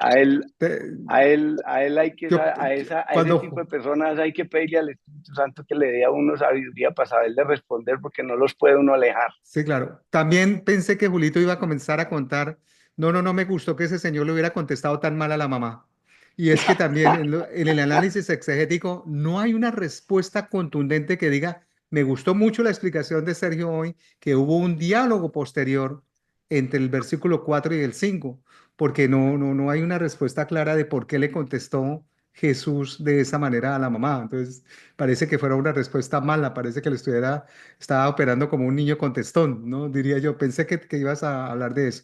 Te-
a él hay que,
Yo,
a ese tipo
cuando,
de personas hay que pedirle al Espíritu Santo que le dé a uno sabiduría para saberle responder porque no los puede uno alejar.
sí, claro. También pensé que Julito iba a comenzar a contar. No, no, no me gustó que ese señor le hubiera contestado tan mal a la mamá. Y es que también en el análisis exegético no hay una respuesta contundente que diga, me gustó mucho la explicación de Sergio hoy, que hubo un diálogo posterior entre el versículo 4 y el 5, porque no hay una respuesta clara de por qué le contestó Jesús de esa manera a la mamá. Entonces, parece que fuera una respuesta mala, parece que le estaba operando como un niño contestón, ¿no? Diría yo, pensé que ibas a hablar de eso.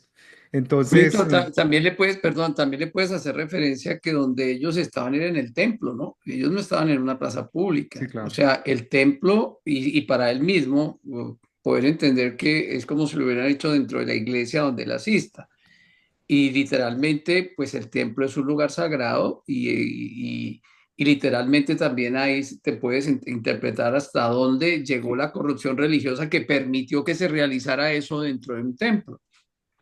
Entonces,
Julito, también le puedes, perdón, también le puedes hacer referencia que donde ellos estaban era en el templo, ¿no? Ellos no estaban en una plaza
sí,
pública. O
claro.
sea, el templo y para él mismo, poder entender que es como si lo hubieran hecho dentro de la iglesia donde él asista. Y literalmente, pues el templo es un lugar sagrado y literalmente también ahí te puedes interpretar hasta dónde llegó la corrupción religiosa que permitió que se realizara eso dentro de un templo.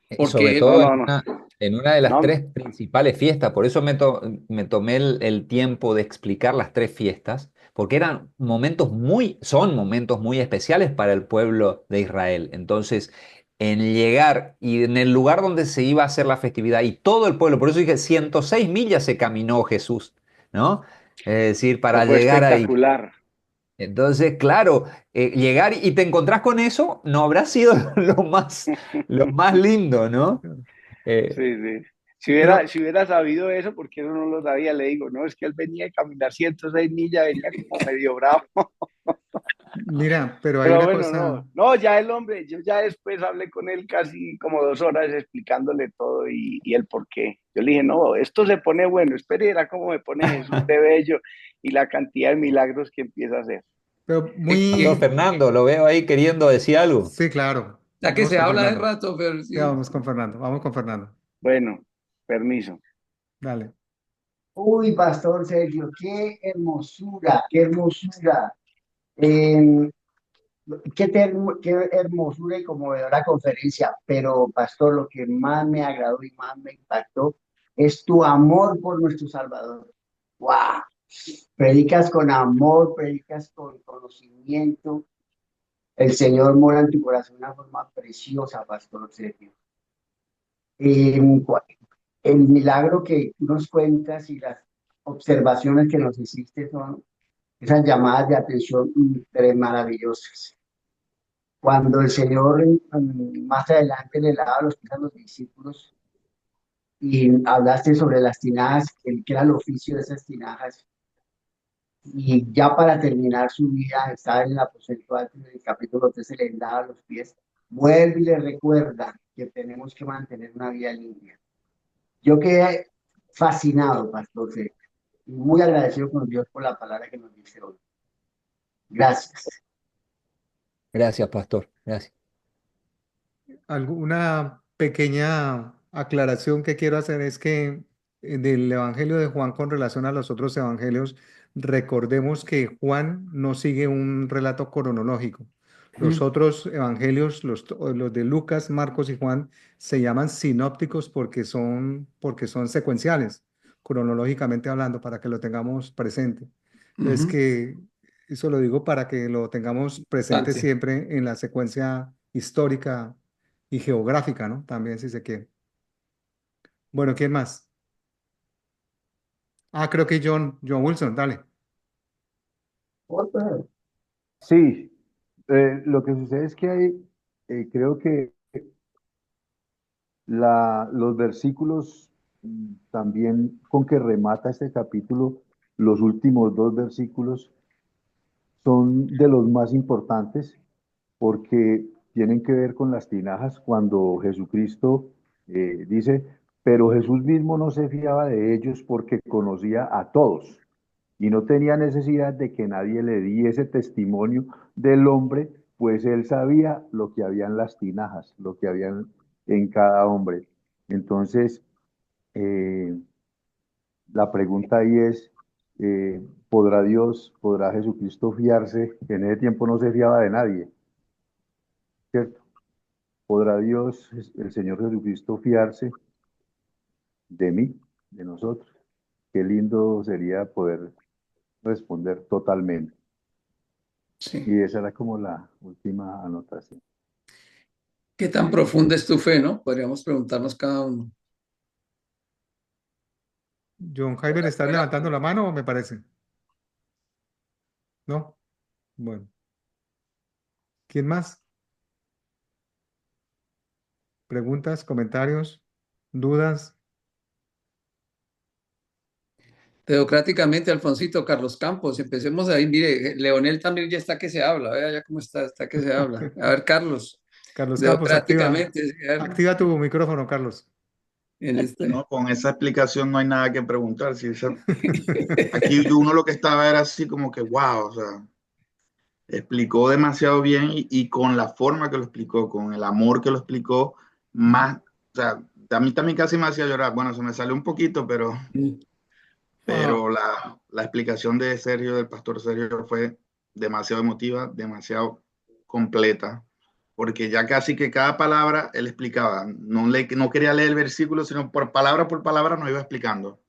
Y sobre
Porque
No,
todo
no, no,
en una de las
no.
tres principales fiestas, por eso me tomé el tiempo de explicar las tres fiestas, porque son momentos muy especiales para el pueblo de Israel. Entonces, en llegar y en el lugar donde se iba a hacer la festividad y todo el pueblo, por eso dije, 106 millas se caminó Jesús, ¿no? Es decir,
Eso
para
fue
llegar ahí.
espectacular.
Entonces, claro, llegar y te encontrás con eso no habrá sido lo más lindo, ¿no? Eh,
Sí, sí.
Pero
Si hubiera sabido eso, porque eso no lo sabía, le digo, no, es que él venía de caminar 106 millas, venía como medio bravo.
mira, pero hay
Pero
una
bueno, no,
cosa,
no, ya el hombre, yo ya después hablé con él casi como 2 horas explicándole todo y el por qué. Yo le dije, no, esto se pone bueno, espere, era como me pone Jesús de bello y la cantidad de milagros que empieza a hacer.
pero
Pastor
muy,
Fernando, lo veo ahí queriendo decir algo.
sí, claro.
ya que
Vamos
se
con
habla de
Fernando.
rato, pero
Ya
sí.
vamos con Fernando, vamos con Fernando.
Bueno, permiso.
Dale.
Uy, Pastor Sergio, qué hermosura, qué hermosura. Eh, qué hermosura y conmovedora conferencia. Pero, Pastor, lo que más me agradó y más me impactó es tu amor por nuestro Salvador. ¡Wow! Predicas con amor, predicas con conocimiento. El Señor mora en tu corazón de una forma preciosa, Pastor Sergio. Eh, el milagro que tú nos cuentas y las observaciones que nos hiciste son esas llamadas de atención maravillosas. Cuando el Señor más adelante le lava los pies a los discípulos y hablaste sobre las tinajas, que era el oficio de esas tinajas, y ya para terminar su vida, está en el aposento alto, en el capítulo 3 se le lava los pies, vuelve y le recuerda que tenemos que mantener una vida limpia. Yo quedé fascinado, Pastor Sergio, y muy agradecido con Dios por la palabra que nos dice hoy. Gracias.
Gracias, Pastor. Gracias.
Alguna pequeña aclaración que quiero hacer es que del Evangelio de Juan con relación a los otros evangelios, recordemos que Juan no sigue un relato cronológico. Los otros evangelios, los de Lucas, Marcos y Juan, se llaman sinópticos porque son secuenciales, cronológicamente hablando, para que lo tengamos presente. Entonces,
Ujú.
que eso lo digo para que lo tengamos presente
Bastante.
siempre en la secuencia histórica y geográfica, ¿no? También, si se quiere. Bueno, ¿quién más? Ah, creo que John Wilson, dale.
Sí, lo que sucede es que hay, creo que los versículos también con que remata este capítulo, los últimos dos versículos son de los más importantes porque tienen que ver con las tinajas cuando Jesucristo dice, pero Jesús mismo no se fiaba de ellos porque conocía a todos y no tenía necesidad de que nadie le diese testimonio del hombre, pues él sabía lo que había en las tinajas, lo que había en cada hombre. Entonces, eh, la pregunta ahí es, ¿podrá Dios, podrá Jesucristo fiarse? En ese tiempo no se fiaba de nadie, ¿cierto? ¿Podrá Dios, el Señor Jesucristo, fiarse de mí, de nosotros? Qué lindo sería poder responder totalmente.
Sí.
Y esa era como la última anotación.
¿Qué tan profunda es tu fe, no? Podríamos preguntarnos cada uno.
John Javier, ¿estás levantando la mano o me parece? ¿No? Bueno, ¿quién más? ¿Preguntas, comentarios, dudas?
Teocráticamente, Alfonsito, Carlos Campos, empecemos ahí. Mire, Leonel también ya está que se habla, vea ya cómo está que se habla. A ver, Carlos,
Carlos Campos,
teocráticamente,
activa tu micrófono, Carlos.
en
No, con esa explicación no hay nada que preguntar. Aquí uno lo que estaba era así como que, wow, o sea, explicó demasiado bien y con la forma que lo explicó, con el amor que lo explicó, más, o sea, a mí también casi me hacía llorar. Bueno, se me salió un poquito, pero,
Wow.
pero la explicación de Sergio, del pastor Sergio, fue demasiado emotiva, demasiado completa, porque ya casi que cada palabra él explicaba. No quería leer el versículo, sino por palabra nos iba explicando.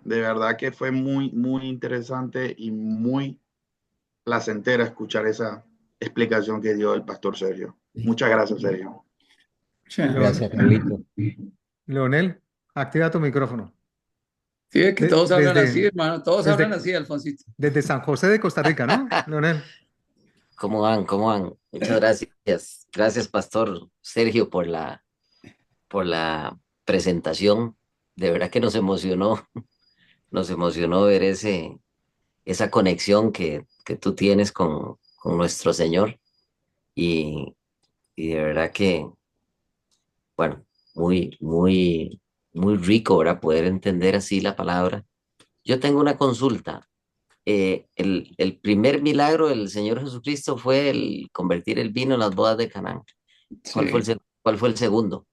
De verdad que fue muy, muy interesante y muy placentera escuchar esa explicación que dio el pastor Sergio. Muchas gracias, Sergio.
Gracias, Carlito.
Leonel, activa tu micrófono.
Sí, es que todos hablan así,
Desde,
hermano, todos hablan
desde,
así, Alfonsito.
desde San José de Costa Rica, ¿no, Leonel?
¿Cómo van? ¿Cómo van? Muchas gracias. Gracias, Pastor Sergio, por la presentación. De verdad que nos emocionó ver esa conexión que tú tienes con nuestro Señor. Y, y de verdad que, bueno, muy, muy, muy rico, ¿verdad? Poder entender así la palabra. Yo tengo una consulta. El primer milagro del Señor Jesucristo fue el convertir el vino en las bodas de Canaán.
Sí.
¿Cuál fue el segundo?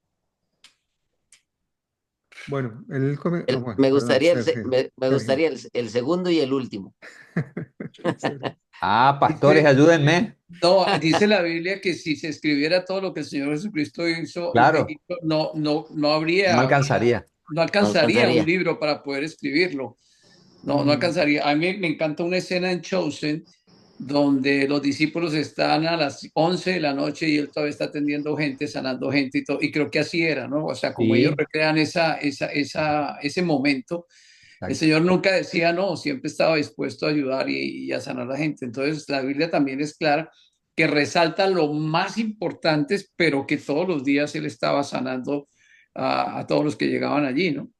Bueno, bueno,
Me
perdón,
gustaría,
Sergio.
me
Sergio.
gustaría el segundo y el último.
Sergio.
Ah, pastores,
Dice,
ayúdenme.
no, dice la Biblia que si se escribiera todo lo que el Señor Jesucristo hizo,
Claro,
no
no
habría,
alcanzaría.
no
No
alcanzaría un
alcanzaría.
libro para poder escribirlo. No alcanzaría. A mí me encanta una escena en Chosen donde los discípulos están a las 11 de la noche y él todavía está atendiendo gente, sanando gente y todo. Y creo que así era, ¿no? O sea, como ellos
Sí,
recrean ese momento, el
exacto.
Señor nunca decía no, siempre estaba dispuesto a ayudar y a sanar a la gente. Entonces, la Biblia también es clara que resalta lo más importantes, pero que todos los días él estaba sanando a todos los que llegaban allí, ¿no?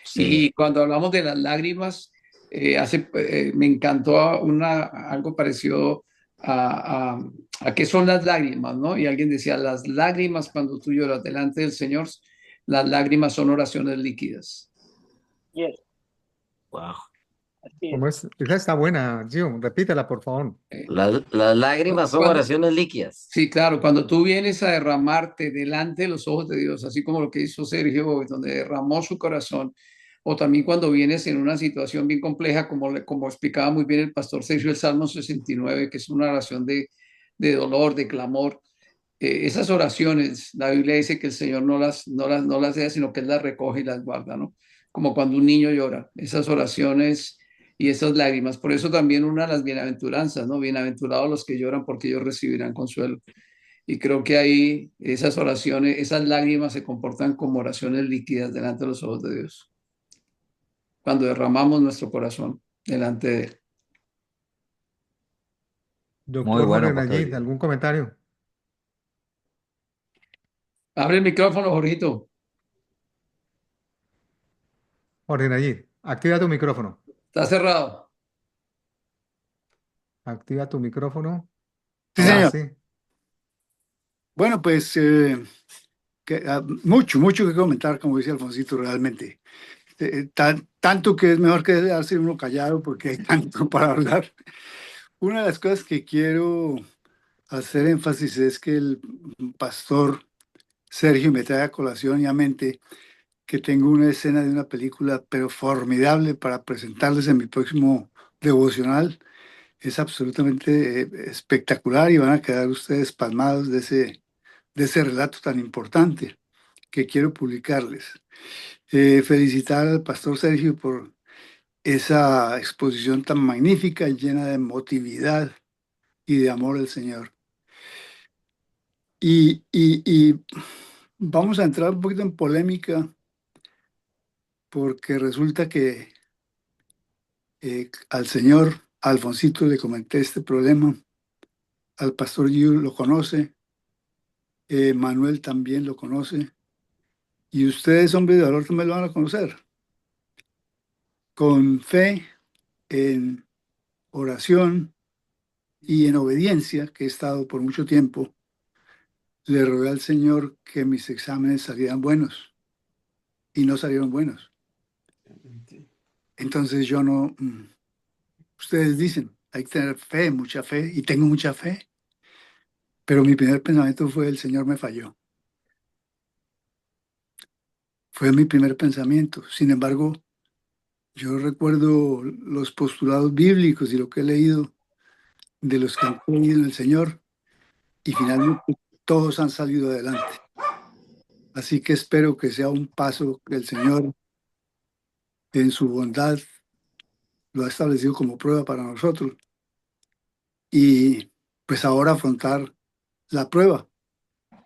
Sí.
Y cuando hablamos de las lágrimas, me encantó algo parecido a qué son las lágrimas, ¿no? Y alguien decía, las lágrimas cuando tú lloras delante del Señor, las lágrimas son oraciones líquidas.
Yes,
Wow.
así es.
¿Cómo es? Esa está buena, Gio. Repítela, por favor.
Las lágrimas son
Cuando,
oraciones líquidas.
sí, claro, cuando tú vienes a derramarte delante de los ojos de Dios, así como lo que hizo Sergio, donde derramó su corazón, o también cuando vienes en una situación bien compleja, como explicaba muy bien el pastor Sergio, el Salmo 69, que es una oración de dolor, de clamor. Esas oraciones, la Biblia dice que el Señor no las deja, sino que Él las recoge y las guarda, ¿no? Como cuando un niño llora, esas oraciones y esas lágrimas. Por eso también una de las bienaventuranzas, ¿no? Bienaventurados los que lloran porque ellos recibirán consuelo. Y creo que ahí esas oraciones, esas lágrimas se comportan como oraciones líquidas delante de los ojos de Dios. Cuando derramamos nuestro corazón delante de Él.
Muy
Doctor
bueno,
Jorge
pastor.
Nayib, ¿algún comentario?
Abre el micrófono, Jorgito.
Jorge Nayib, activa tu micrófono.
Está cerrado.
Activa tu micrófono.
Sí,
Ahora
señor.
sí.
Bueno, pues mucho que comentar, como dice Alfonsito, realmente. Tanto que es mejor quedarse uno callado porque hay tanto para hablar. Una de las cosas que quiero hacer énfasis es que el pastor Sergio me trae a colación y a mente que tengo una escena de una película, pero formidable para presentarles en mi próximo devocional. Es absolutamente espectacular y van a quedar ustedes pasmados de ese relato tan importante que quiero publicarles. Felicitar al pastor Sergio por esa exposición tan magnífica y llena de emotividad y de amor al Señor. Y vamos a entrar un poquito en polémica porque resulta que al señor Alfonsito le comenté este problema, al pastor Yu lo conoce, Manuel también lo conoce, y ustedes, hombres de valor, también lo van a conocer. Con fe, en oración y en obediencia, que he estado por mucho tiempo, le rogué al Señor que mis exámenes salieran buenos, y no salieron buenos. Entonces yo no, ustedes dicen, hay que tener fe, mucha fe, y tengo mucha fe, pero mi primer pensamiento fue, el Señor me falló. Fue mi primer pensamiento. Sin embargo, yo recuerdo los postulados bíblicos y lo que he leído de los que han creído en el Señor, y finalmente todos han salido adelante. Así que espero que sea un paso que el Señor, en su bondad, lo ha establecido como prueba para nosotros. Y pues ahora afrontar la prueba.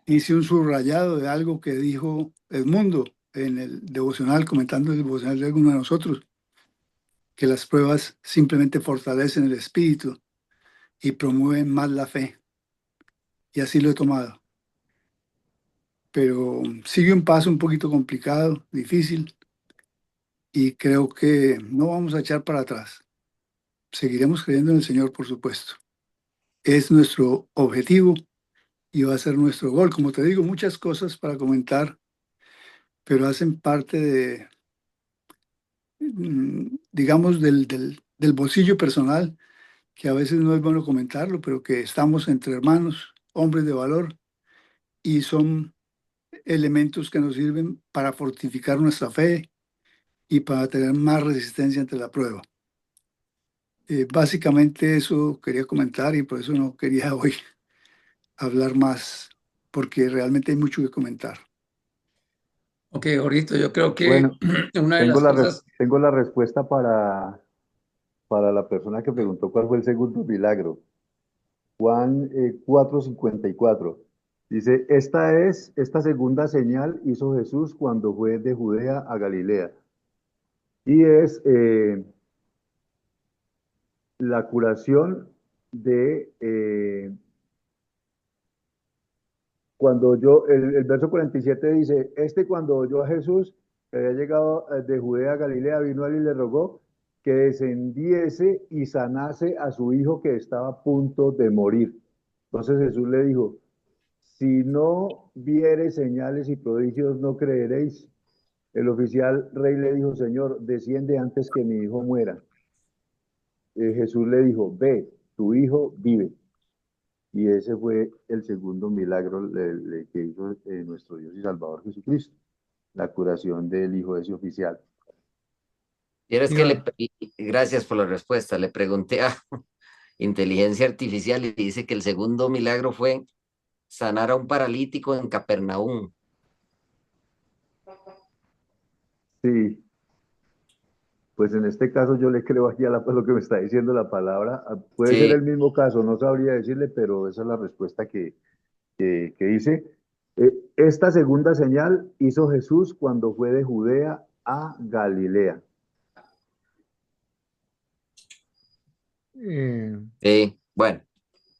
Hice un subrayado de algo que dijo Edmundo en el devocional, comentando el devocional de alguno de nosotros, que las pruebas simplemente fortalecen el espíritu y promueven más la fe. Y así lo he tomado. Pero sigue un paso un poquito complicado, difícil, y creo que no vamos a echar para atrás. Seguiremos creyendo en el Señor, por supuesto. Es nuestro objetivo y va a ser nuestro gol. Como te digo, muchas cosas para comentar, pero hacen parte de, digamos, del bolsillo personal, que a veces no es bueno comentarlo, pero que estamos entre hermanos, hombres de valor, y son elementos que nos sirven para fortificar nuestra fe y para tener más resistencia ante la prueba. Básicamente eso quería comentar y por eso no quería hoy hablar más, porque realmente hay mucho que comentar.
Ok, Jorgito, yo creo que
Bueno,
una de las cosas...
tengo la respuesta para la persona que preguntó cuál fue el segundo milagro. Juan 4:54. Dice, esta segunda señal hizo Jesús cuando fue de Judea a Galilea. Y es la curación de el verso 47 dice, cuando oyó a Jesús, que había llegado de Judea a Galilea, vino a él y le rogó que descendiese y sanase a su hijo que estaba a punto de morir. Entonces Jesús le dijo, si no viereis señales y prodigios, no creeréis. El oficial rey le dijo, Señor, desciende antes que mi hijo muera. Jesús le dijo, ve, tu hijo vive. Y ese fue el segundo milagro que hizo nuestro Dios y Salvador Jesucristo, la curación del hijo de ese oficial.
Y era que gracias por la respuesta. Le pregunté inteligencia artificial y dice que el segundo milagro fue sanar a un paralítico en Capernaum.
Sí, pues en este caso yo le creo aquí a lo que me está diciendo la palabra. Puede ser el
Sí,
mismo caso, no sabría decirle, pero esa es la respuesta que hice. Esta segunda señal hizo Jesús cuando fue de Judea a Galilea.
sí. Bueno,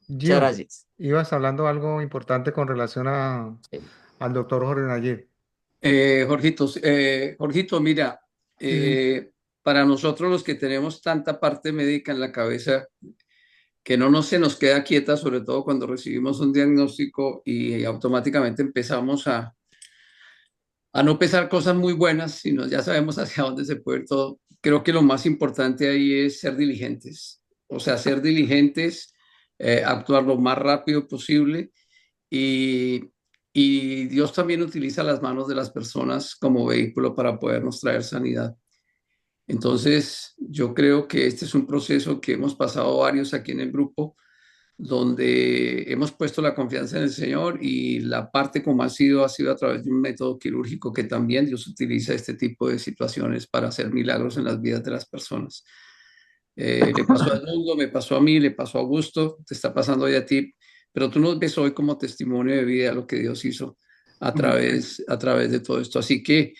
muchas
Gio,
gracias.
ibas hablando algo importante con relación
Sí.
al doctor Jorge Nayib.
Jorgito, mira, para nosotros los que tenemos tanta parte médica en la cabeza, que no se nos queda quieta, sobre todo cuando recibimos un diagnóstico y automáticamente empezamos a no pensar cosas muy buenas, sino ya sabemos hacia dónde se puede ir todo. Creo que lo más importante ahí es ser diligentes, o sea, ser diligentes, actuar lo más rápido posible y, y Dios también utiliza las manos de las personas como vehículo para podernos traer sanidad. Entonces, yo creo que este es un proceso que hemos pasado varios aquí en el grupo, donde hemos puesto la confianza en el Señor y la parte como ha sido a través de un método quirúrgico que también Dios utiliza este tipo de situaciones para hacer milagros en las vidas de las personas. Le pasó a Edmundo, me pasó a mí, le pasó a Augusto, te está pasando hoy a ti, pero tú nos ves hoy como testimonio de vida de lo que Dios hizo a través de todo esto. Así que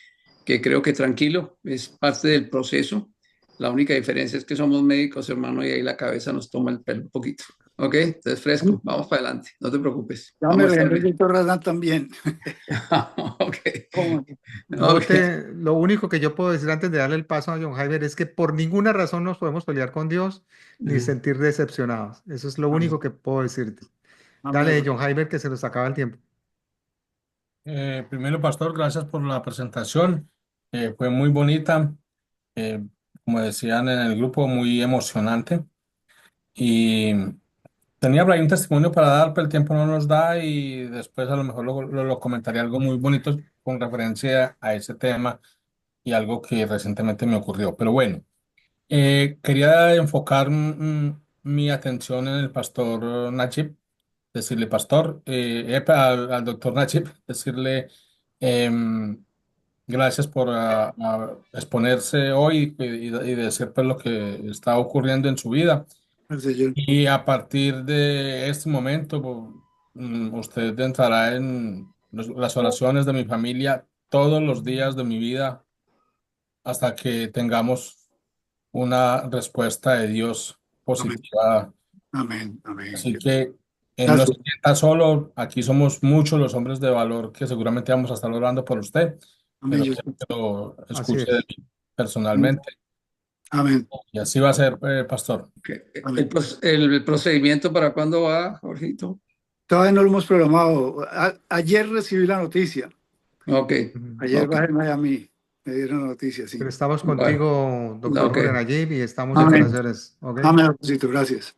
creo que tranquilo, es parte del proceso. La única diferencia es que somos médicos, hermano, y ahí la cabeza nos toma el pelo un poquito. ¿Ok? Entonces, fresco, vamos para adelante, no te preocupes.
Ya me
Vamos a estar
regalé el
bien.
doctor Radán también.
Ok,
¿Cómo?
ok.
Lo único que yo puedo decir antes de darle el paso a John Javier es que por ninguna razón nos podemos pelear con Dios ni sentir decepcionados. Eso es lo único que puedo decirte. Dale,
Amén.
John Javier, que se nos acaba el tiempo.
Primero, pastor, gracias por la presentación. Fue muy bonita, eh, como decían en el grupo, muy emocionante. Y tenía por ahí un testimonio para dar, pero el tiempo no nos da y después a lo mejor lo comentaré algo muy bonito con referencia a ese tema y algo que recientemente me ocurrió. Pero bueno, quería enfocar mi atención en el pastor Nachib, decirle, pastor, al doctor Nachib, decirle... em, gracias por exponerse hoy y decir pues, lo que está ocurriendo en su vida.
El Señor.
Y a partir de este momento, usted entrará en las oraciones de mi familia todos los días de mi vida hasta que tengamos una respuesta de Dios
Amén.
positiva.
Amén. Amén.
Así que no se
Gracias.
sienta solo, aquí somos muchos los hombres de valor que seguramente vamos a estar orando por usted,
Amén.
pero
Yo-
quiero que lo
Así
escuche de
es.
mí personalmente.
Amén.
Y así va a ser, pastor.
Amén.
El procedimiento para cuándo va, Jorgito?
Todavía no lo hemos programado. Ayer recibí la noticia.
Ok,
Ayer
ok.
bajé en Miami. Me dieron la noticia, sí.
Pero estamos
Bueno,
contigo, doctor
ok.
Jorge Nayib, y estamos en
Amén.
oraciones. ¿Ok?
Amén, Rosito, gracias.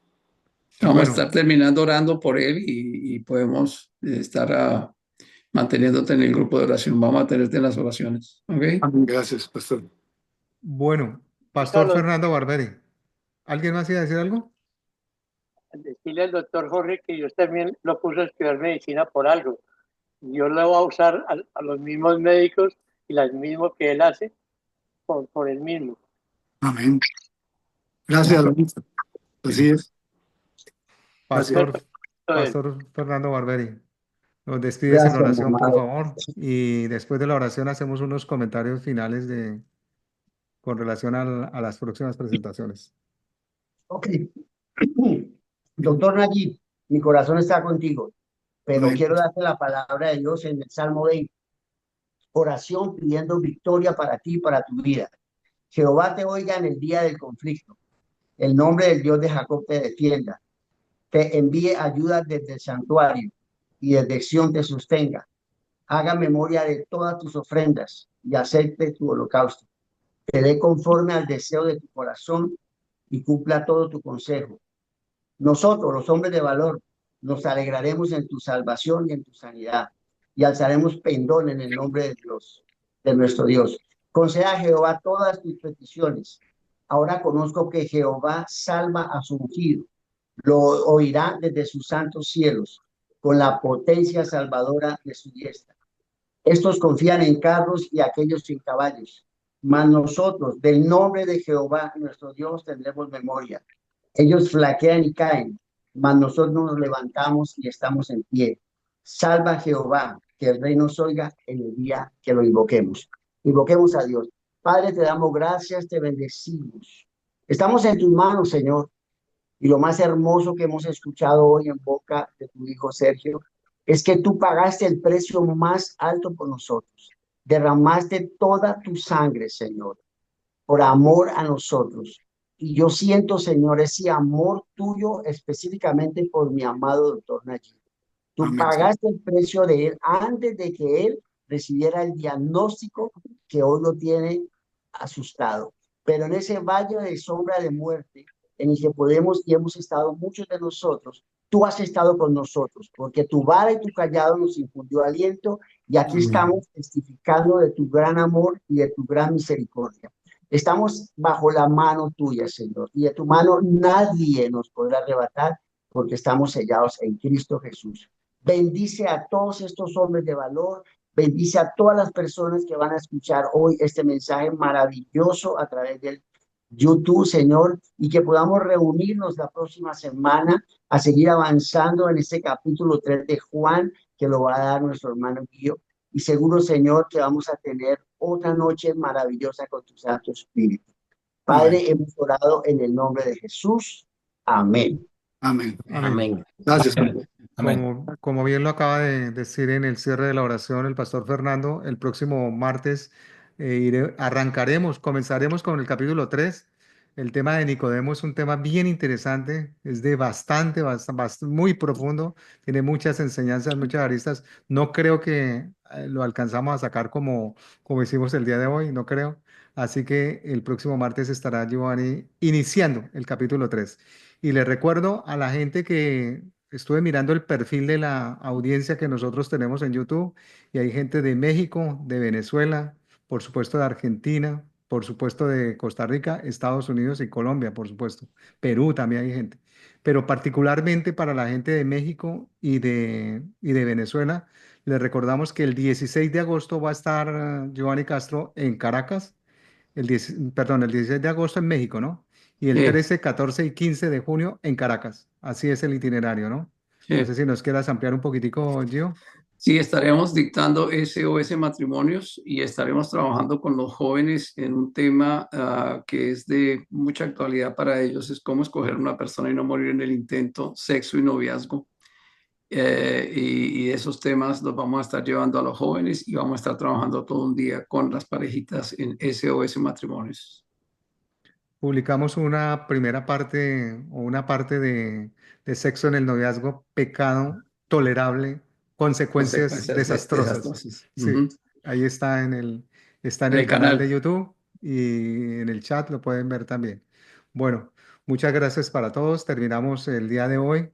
Vamos a
Bueno,
estar terminando orando por él y podemos estar manteniéndote en el grupo de oración. Vamos a tenerte en las oraciones. ¿Ok?
Amén, gracias, pastor.
bueno, Pastor
Carlos,
Fernando Barberi. ¿Alguien más iba a decir algo?
decirle al doctor Jorge que Dios también lo puso a estudiar medicina por algo. Dios lo va a usar a los mismos médicos y las mismas que él hace por él mismo.
Amén. Gracias, Rosito. Así es. Gracias.
Pastor Fernando Barberi. Nos despides en
Gracias, mi
oración, por
amado.
favor. Y después de la oración hacemos unos comentarios finales con relación a las próximas presentaciones.
Ok. Doctor Nayib, mi corazón está contigo, pero
Amén.
quiero darte la palabra de Dios en el Salmo 20. Oración pidiendo victoria para ti y para tu vida. Jehová te oiga en el día del conflicto. El nombre del Dios de Jacob te defienda. Te envíe ayuda desde el santuario y desde Sión te sostenga. Haga memoria de todas tus ofrendas y acepte tu holocausto. Te dé conforme al deseo de tu corazón y cumpla todo tu consejo. Nosotros, los hombres de valor, nos alegraremos en tu salvación y en tu sanidad, y alzaremos pendón en el nombre de Dios, de nuestro Dios. Conceda a Jehová todas tus peticiones. Ahora conozco que Jehová salva a su ungido. Lo oirá desde sus santos cielos, con la potencia salvadora de su diestra. Estos confían en carros y aquellos en caballos, mas nosotros, del nombre de Jehová, nuestro Dios, tendremos memoria. Ellos flaquean y caen, mas nosotros nos levantamos y estamos en pie. Salva a Jehová, que el rey nos oiga en el día que lo invoquemos. Invoquemos a Dios. Padre, te damos gracias, te bendecimos. Estamos en tus manos, Señor. Y lo más hermoso que hemos escuchado hoy en boca de tu hijo Sergio es que tú pagaste el precio más alto por nosotros. Derramaste toda tu sangre, Señor, por amor a nosotros. Y yo siento, Señor, ese amor tuyo específicamente por mi amado doctor Nayib. Tú
Amén.
pagaste el precio de él antes de que él recibiera el diagnóstico que hoy lo tiene asustado. Pero en ese valle de sombra de muerte en el que podemos y hemos estado muchos de nosotros, tú has estado con nosotros, porque tu vara y tu callado nos infundió aliento y aquí
Amén.
estamos testificando de tu gran amor y de tu gran misericordia. Estamos bajo la mano tuya, Señor, y de tu mano nadie nos podrá arrebatar porque estamos sellados en Cristo Jesús. Bendice a todos estos hombres de valor, bendice a todas las personas que van a escuchar hoy este mensaje maravilloso a través del YouTube, Señor, y que podamos reunirnos la próxima semana a seguir avanzando en este capítulo 3 de Juan, que lo va a dar nuestro hermano Guío. Y seguro, Señor, que vamos a tener otra noche maravillosa con tu Santo Espíritu. Padre,
Amén.
hemos orado en el nombre de Jesús. Amén.
Amén.
Amén.
Amén.
Gracias.
Amén.
Como bien lo acaba de decir en el cierre de la oración el pastor Fernando, el próximo martes comenzaremos con el capítulo 3. El tema de Nicodemo es un tema bien interesante, es de muy profundo, tiene muchas enseñanzas, muchas aristas. No creo que lo alcanzamos a sacar como hicimos el día de hoy, no creo. Así que el próximo martes estará Giovanni iniciando el capítulo 3. Y le recuerdo a la gente que estuve mirando el perfil de la audiencia que nosotros tenemos en YouTube y hay gente de México, de Venezuela, por supuesto de Argentina, por supuesto de Costa Rica, Estados Unidos y Colombia, por supuesto. Perú también hay gente. Pero particularmente para la gente de México y de Venezuela, les recordamos que el 16 de agosto va a estar Giovanni Castro en Caracas, el 16 de agosto en México, ¿no? Y el 13, 14 y 15 de junio en Caracas. Así es el itinerario, ¿no? No sé si nos quieras ampliar un poquitico, Gio.
Sí, estaremos dictando SOS Matrimonios y estaremos trabajando con los jóvenes en un tema que es de mucha actualidad para ellos, es cómo escoger una persona y no morir en el intento, sexo y noviazgo. Y esos temas los vamos a estar llevando a los jóvenes y vamos a estar trabajando todo un día con las parejitas en SOS Matrimonios.
Publicamos una primera parte o una parte de sexo en el noviazgo, pecado tolerable, consecuencias desastrosas. Sí,
Ujú.
ahí está está en
En
el
el
canal de
canal.
YouTube y en el chat lo pueden ver también. Bueno, muchas gracias para todos. Terminamos el día de hoy